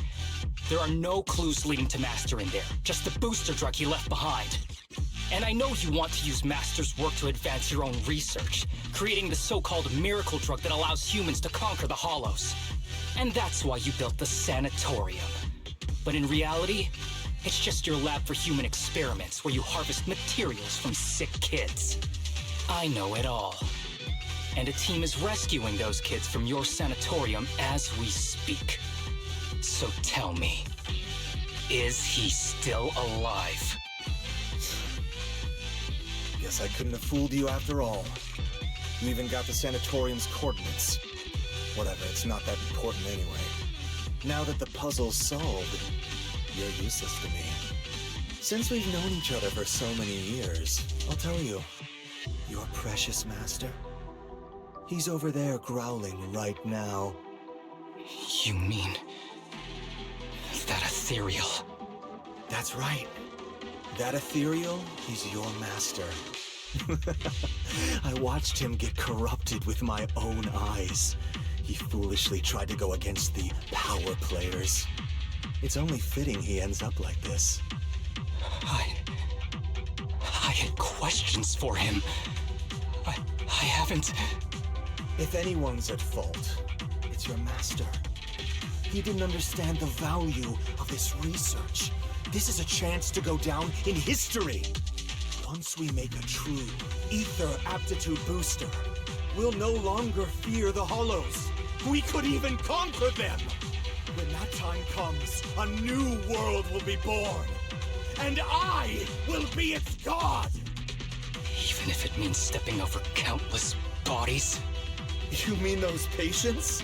There are no clues leading to Master in there, just the booster drug he left behind. And I know you want to use Master's work to advance your own research, creating the so-called miracle drug that allows humans to conquer the Hollows. And that's why you built the sanatorium. But in reality, it's just your lab for human experiments where you harvest materials from sick kids. I know it all. And a team is rescuing those kids from your sanatorium as we speak. So tell me, is he still alive? Guess I couldn't have fooled you after all. You even got the sanatorium's coordinates. Whatever, it's not that important anyway. Now that the puzzle's solved, you're useless to me. Since we've known each other for so many years, I'll tell you, your precious master, he's over there growling right now. You mean that ethereal? That's right. That ethereal is your master. I watched him get corrupted with my own eyes. He foolishly tried to go against the power players. It's only fitting he ends up like this. I had questions for him. I haven't... If anyone's at fault, it's your master. He didn't understand the value of this research. This is a chance to go down in history. Once we make a true ether aptitude booster, we'll no longer fear the Hollows. We could even conquer them. When that time comes, a new world will be born. And I will be its god! Even if it means stepping over countless bodies? You mean those patients?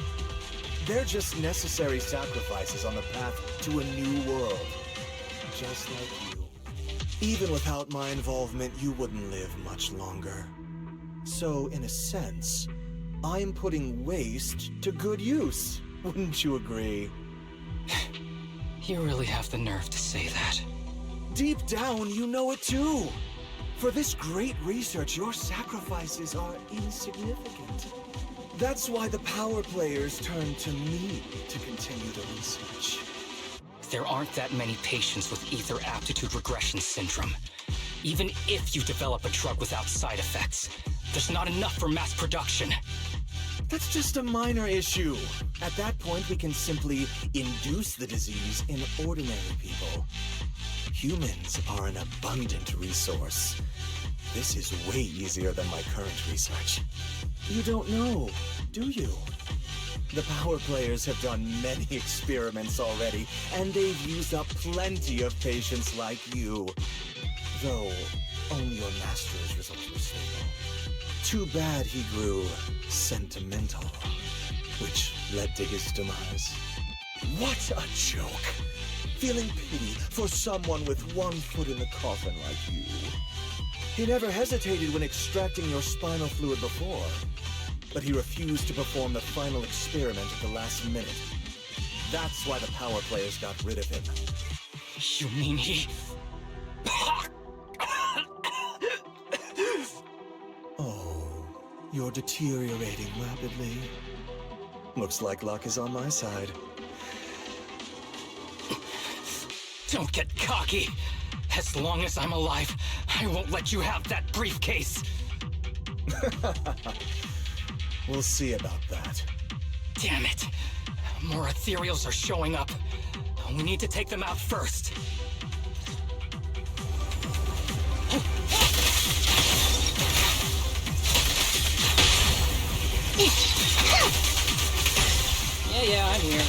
They're just necessary sacrifices on the path to a new world. Just like you. Even without my involvement, you wouldn't live much longer. So, in a sense, I'm putting waste to good use. Wouldn't you agree? You really have the nerve to say that. Deep down, you know it too. For this great research, your sacrifices are insignificant. That's why the power players turn to me to continue the research. There aren't that many patients with ether aptitude regression syndrome. Even if you develop a drug without side effects, there's not enough for mass production. That's just a minor issue. At that point, we can simply induce the disease in ordinary people. Humans are an abundant resource. This is way easier than my current research. You don't know, do you? The power players have done many experiments already, and they've used up plenty of patients like you. Though, only your master's results were stable. Too bad he grew sentimental, which led to his demise. What a joke! Feeling pity for someone with one foot in the coffin like you. He never hesitated when extracting your spinal fluid before, but he refused to perform the final experiment at the last minute. That's why the power players got rid of him. You mean he... Oh, you're deteriorating rapidly. Looks like luck is on my side. Don't get cocky. As long as I'm alive, I won't let you have that briefcase. We'll see about that. Damn it. More ethereals are showing up. We need to take them out first. Yeah, I'm here.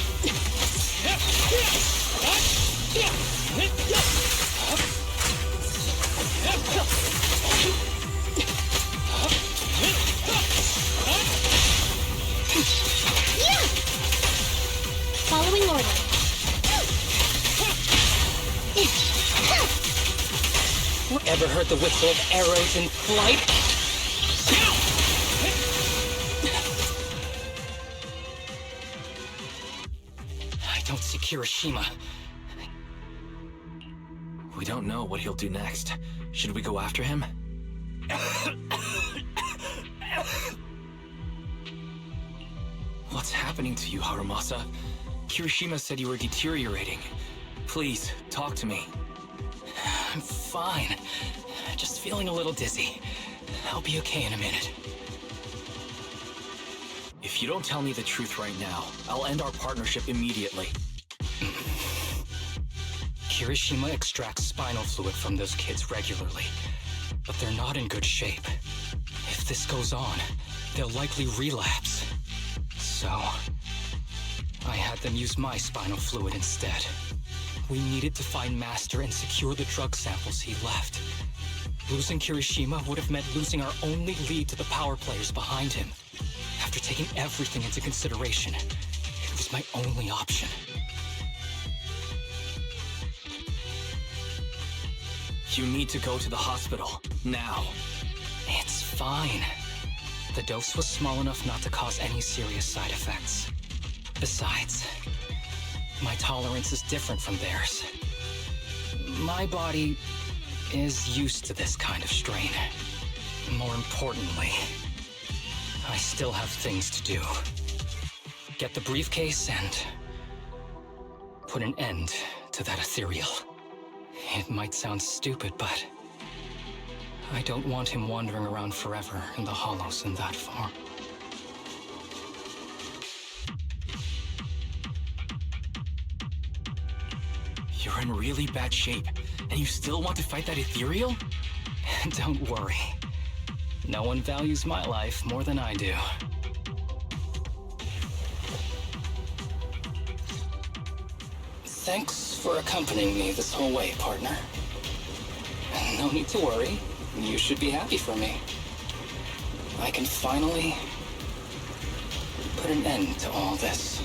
Ever heard the whistle of arrows in flight? I don't see Kirishima. We don't know what he'll do next. Should we go after him? What's happening to you, Harumasa? Kirishima said you were deteriorating. Please, talk to me. I'm fine. Just feeling a little dizzy. I'll be okay in a minute. If you don't tell me the truth right now, I'll end our partnership immediately. Kirishima extracts spinal fluid from those kids regularly, but they're not in good shape. If this goes on, they'll likely relapse. So, I had them use my spinal fluid instead. We needed to find Master and secure the drug samples he left. Losing Kirishima would have meant losing our only lead to the power players behind him. After taking everything into consideration, it was my only option. You need to go to the hospital, now. It's fine. The dose was small enough not to cause any serious side effects. Besides, my tolerance is different from theirs. My body is used to this kind of strain. More importantly, I still have things to do. Get the briefcase and put an end to that ethereal. It might sound stupid, but I don't want him wandering around forever in the hollows in that form. You're in really bad shape, and you still want to fight that ethereal? Don't worry. No one values my life more than I do. Thanks for accompanying me this whole way, partner. No need to worry. You should be happy for me. I can finally put an end to all this.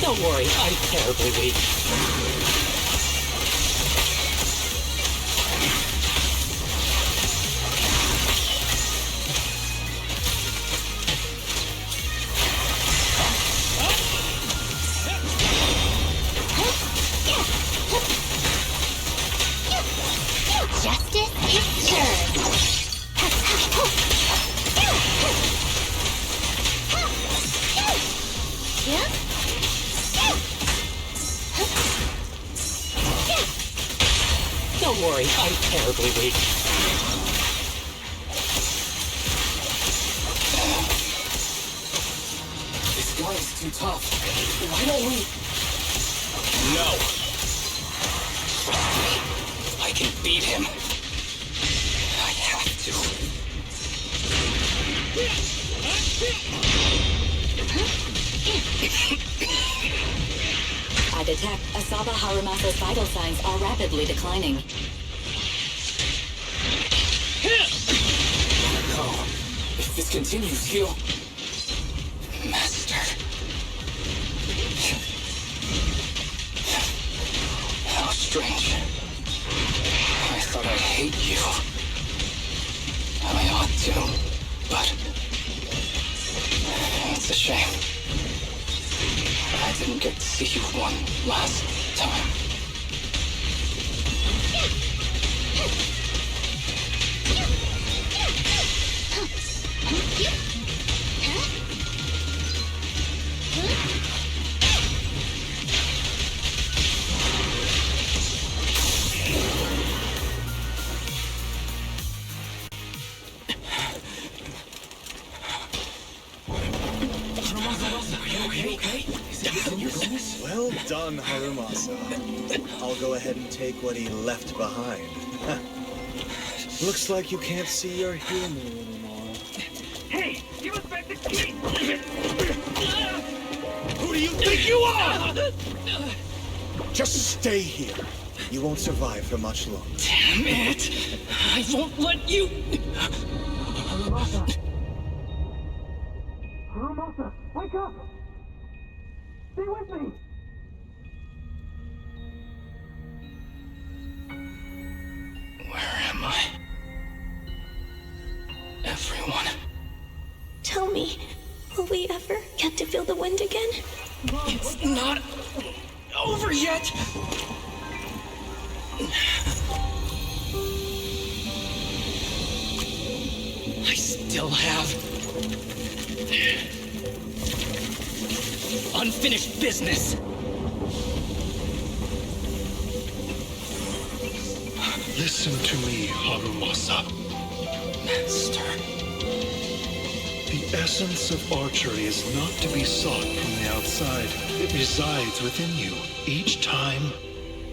Don't worry, I'm terribly weak. Justice is served. Don't worry, I'm terribly weak. This guy is too tough. Why don't we... No. Trust me. I can beat him. I have to. I detect Asaba Harumasa's vital signs are rapidly declining. Oh, if this continues, he'll... Master. How strange. I thought I'd hate you. I ought to, but... It's a shame. I didn't get to see you one last time. Well, Well done, Harumasa. I'll go ahead and take what he left behind. Looks like you can't see your humor anymore. Hey, give us back the key! Who do you think you are? Just stay here. You won't survive for much longer. Damn it! I won't let you... Harumasa! Harumasa, wake up! Stay with me! Where am I? Everyone. Tell me, will we ever get to feel the wind again? It's not over yet! I still have unfinished business. Listen to me, Harumasa. Master. The essence of archery is not to be sought from the outside. It resides within you. Each time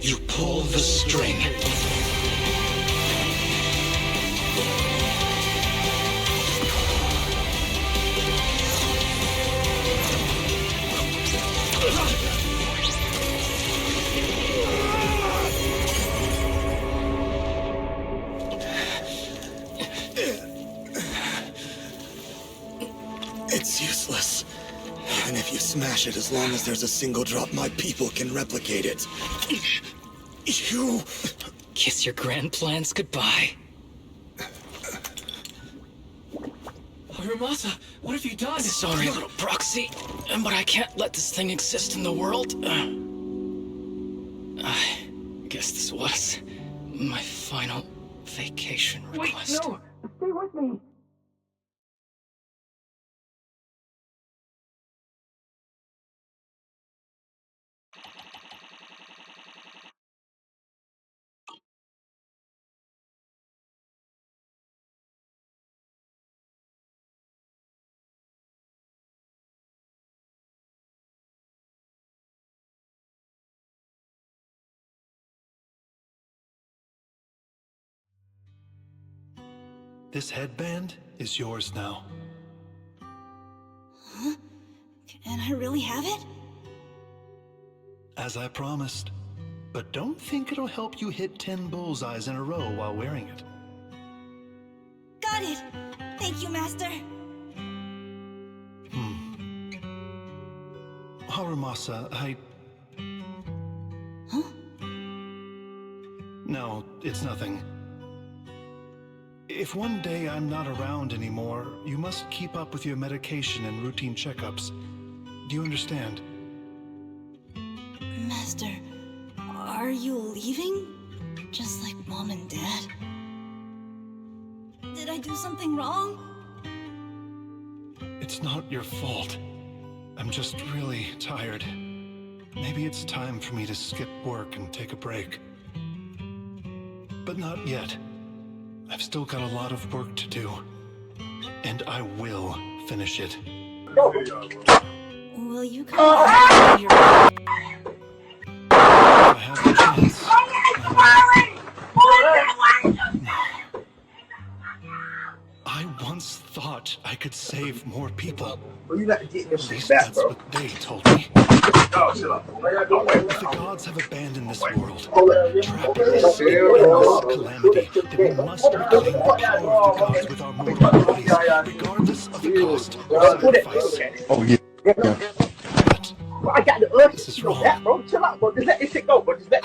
you pull the string. It's useless. Even if you smash it, as long as there's a single drop, my people can replicate it. You... Kiss your grand plans goodbye. Harumasa, what have you done? Sorry, little proxy, but I can't let this thing exist in the world. I guess this was my final vacation request. Wait, no! Stay with me! This headband is yours now. Huh? Can I really have it? As I promised. But don't think it'll help you hit 10 bullseyes in a row while wearing it. Got it! Thank you, Master. Harumasa, Huh? No, it's nothing. If one day I'm not around anymore, you must keep up with your medication and routine checkups. Do you understand? Master, are you leaving? Just like Mom and Dad? Did I do something wrong? It's not your fault. I'm just really tired. Maybe it's time for me to skip work and take a break. But not yet. I've still got a lot of work to do. And I will finish it. Will you come back to your... If I have the chance. I once thought I could save more people. At least that's what they told me. If the gods have abandoned this world, trapped us in endless calamity, then we must reclaim the power of the gods with our mortal bodies, regardless of the cost or sacrifice. Oh, yeah. But this is wrong. I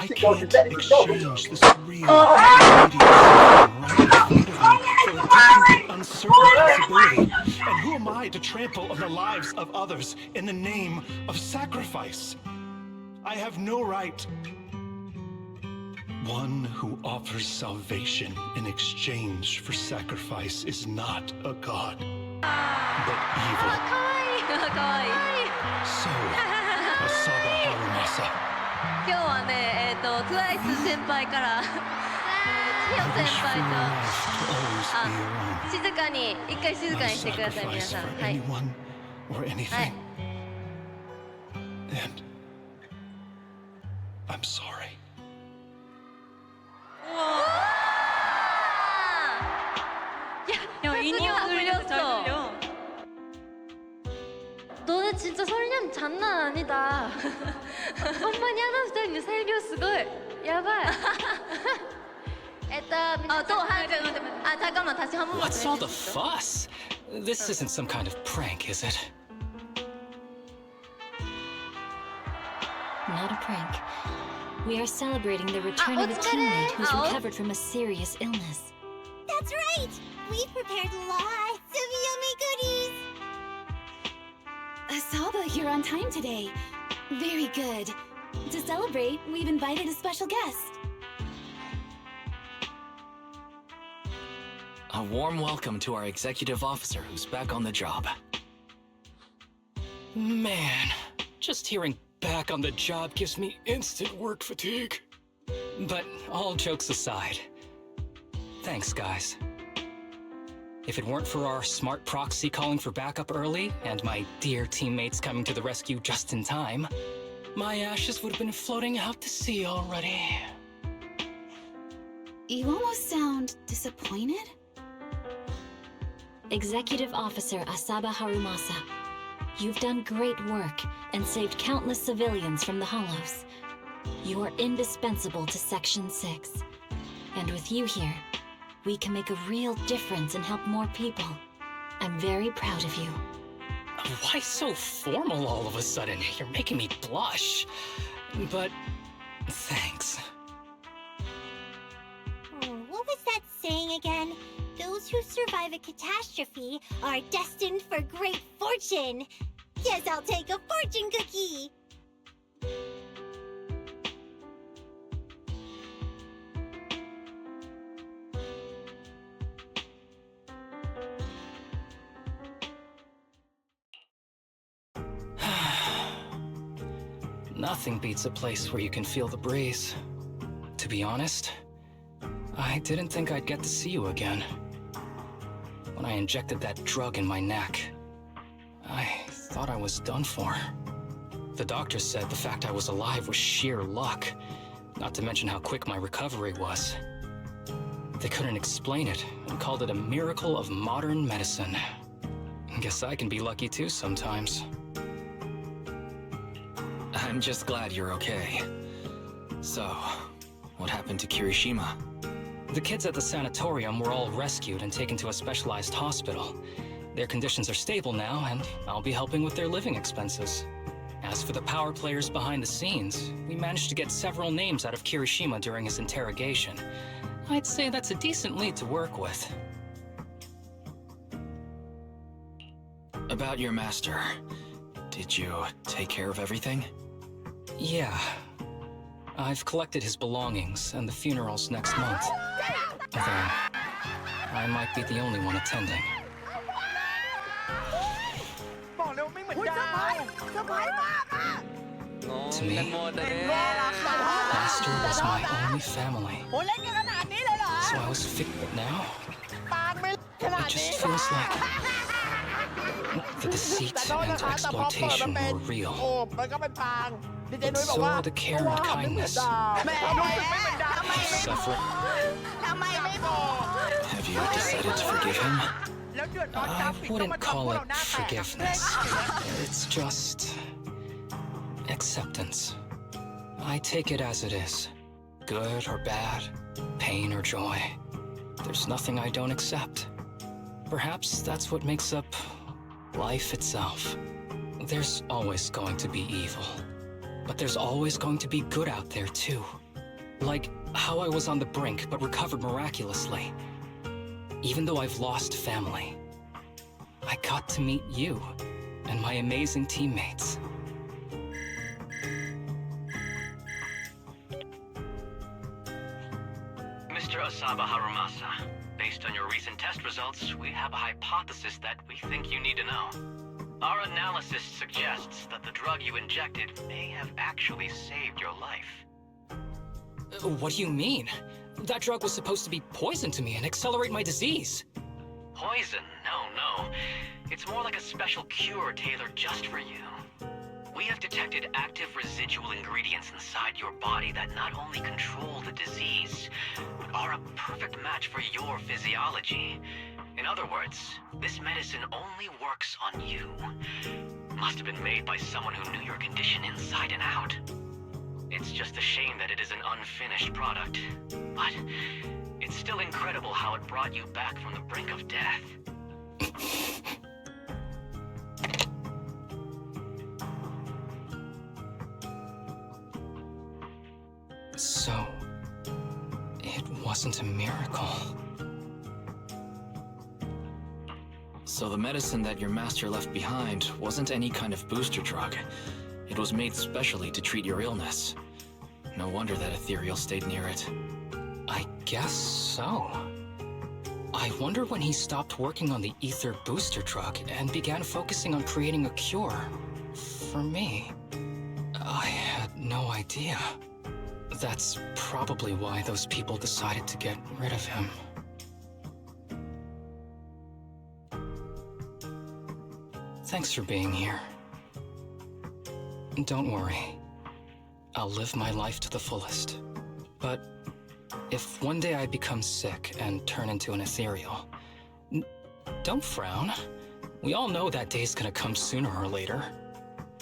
can't exchange this real, uncertain possibility. And who am I to trample on the lives of others in the name of sacrifice? I have no right. One who offers salvation in exchange for sacrifice is not a god, but evil. So, Asaba Harumasa. 今日はね、TWICE 先輩から、千代先輩と、静かに、一回静かにしてください、皆さん。はい。はい。I'm sorry. 야, 인형 울렸어. 너네 진짜 설렘 장난 아니다. 엄마니 하나 스타일이 살려 스고이. 야바이. 잠깐만 다시 한 번만. What's all the fuss? This isn't some kind of prank, is it? Not a prank. We are celebrating the return of a teammate who's recovered from a serious illness. That's right! We've prepared lots of yummy goodies! Asaba, you're on time today. Very good. To celebrate, we've invited a special guest. A warm welcome to our executive officer who's back on the job. Man, just hearing back on the job gives me instant work fatigue. But all jokes aside, thanks, guys. If it weren't for our smart proxy calling for backup early and my dear teammates coming to the rescue just in time, my ashes would have been floating out to sea already. You almost sound disappointed? Executive Officer Asaba Harumasa, you've done great work and saved countless civilians from the Hollows. You are indispensable to Section 6. And with you here, we can make a real difference and help more people. I'm very proud of you. Why so formal all of a sudden? You're making me blush. But thanks. What was that saying again? Those who survive a catastrophe are destined for great fortune. Yes, I'll take a fortune cookie. Nothing beats a place where you can feel the breeze. To be honest, I didn't think I'd get to see you again. When I injected that drug in my neck, I thought I was done for. The doctor said the fact I was alive was sheer luck, not to mention how quick my recovery was. They couldn't explain it and called it a miracle of modern medicine. Guess I can be lucky too sometimes. I'm just glad you're okay. So, what happened to Kirishima? The kids at the sanatorium were all rescued and taken to a specialized hospital. Their conditions are stable now, and I'll be helping with their living expenses. As for the power players behind the scenes, we managed to get several names out of Kirishima during his interrogation. I'd say that's a decent lead to work with. About your master, did you take care of everything? Yeah. I've collected his belongings, and the funeral's next month. Although, I might be the only one attending. To me, Master was my only family. So I was but now, it just feels like the deceit and exploitation were real. But so are the care and kindness. Suffering. Have you decided to forgive him? I wouldn't call it forgiveness. It's just acceptance. I take it as it is. Good or bad, pain or joy. There's nothing I don't accept. Perhaps that's what makes up life itself. There's always going to be evil. But there's always going to be good out there too. Like how I was on the brink but recovered miraculously. Even though I've lost family, I got to meet you and my amazing teammates. Mr. Asaba Harumasa, based on your recent test results, we have a hypothesis that we think you need to know. Our analysis suggests that the drug you injected may have actually saved your life. What do you mean? That drug was supposed to be poison to me and accelerate my disease. Poison? No. It's more like a special cure tailored just for you. We have detected active residual ingredients inside your body that not only control the disease, but are a perfect match for your physiology. In other words, this medicine only works on you. Must have been made by someone who knew your condition inside and out. It's just a shame that it is an unfinished product, but it's still incredible how it brought you back from the brink of death. So, it wasn't a miracle. So the medicine that your master left behind wasn't any kind of booster drug. It was made specially to treat your illness. No wonder that ethereal stayed near it. I guess so. I wonder when he stopped working on the ether booster drug and began focusing on creating a cure. For me, I had no idea. That's probably why those people decided to get rid of him. Thanks for being here. Don't worry. I'll live my life to the fullest. But if one day I become sick and turn into an ethereal, don't frown. We all know that day's gonna come sooner or later.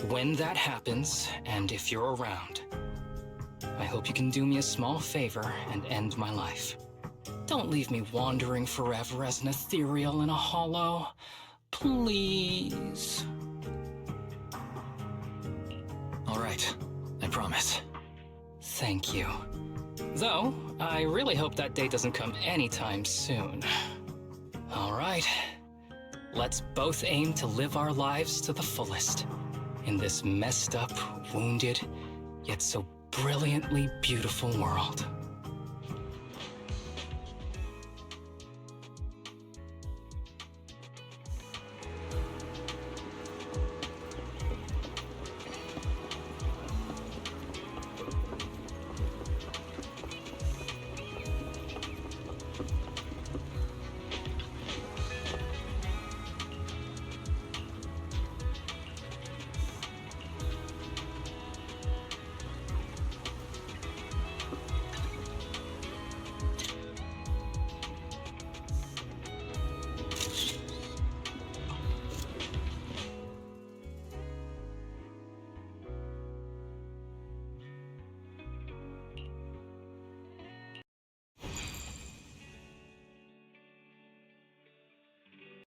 When that happens, and if you're around, I hope you can do me a small favor and end my life. Don't leave me wandering forever as an ethereal in a hollow. Please. All right, I promise. Thank you. Though, I really hope that day doesn't come anytime soon. All right. Let's both aim to live our lives to the fullest in this messed up, wounded, yet so brilliantly beautiful world.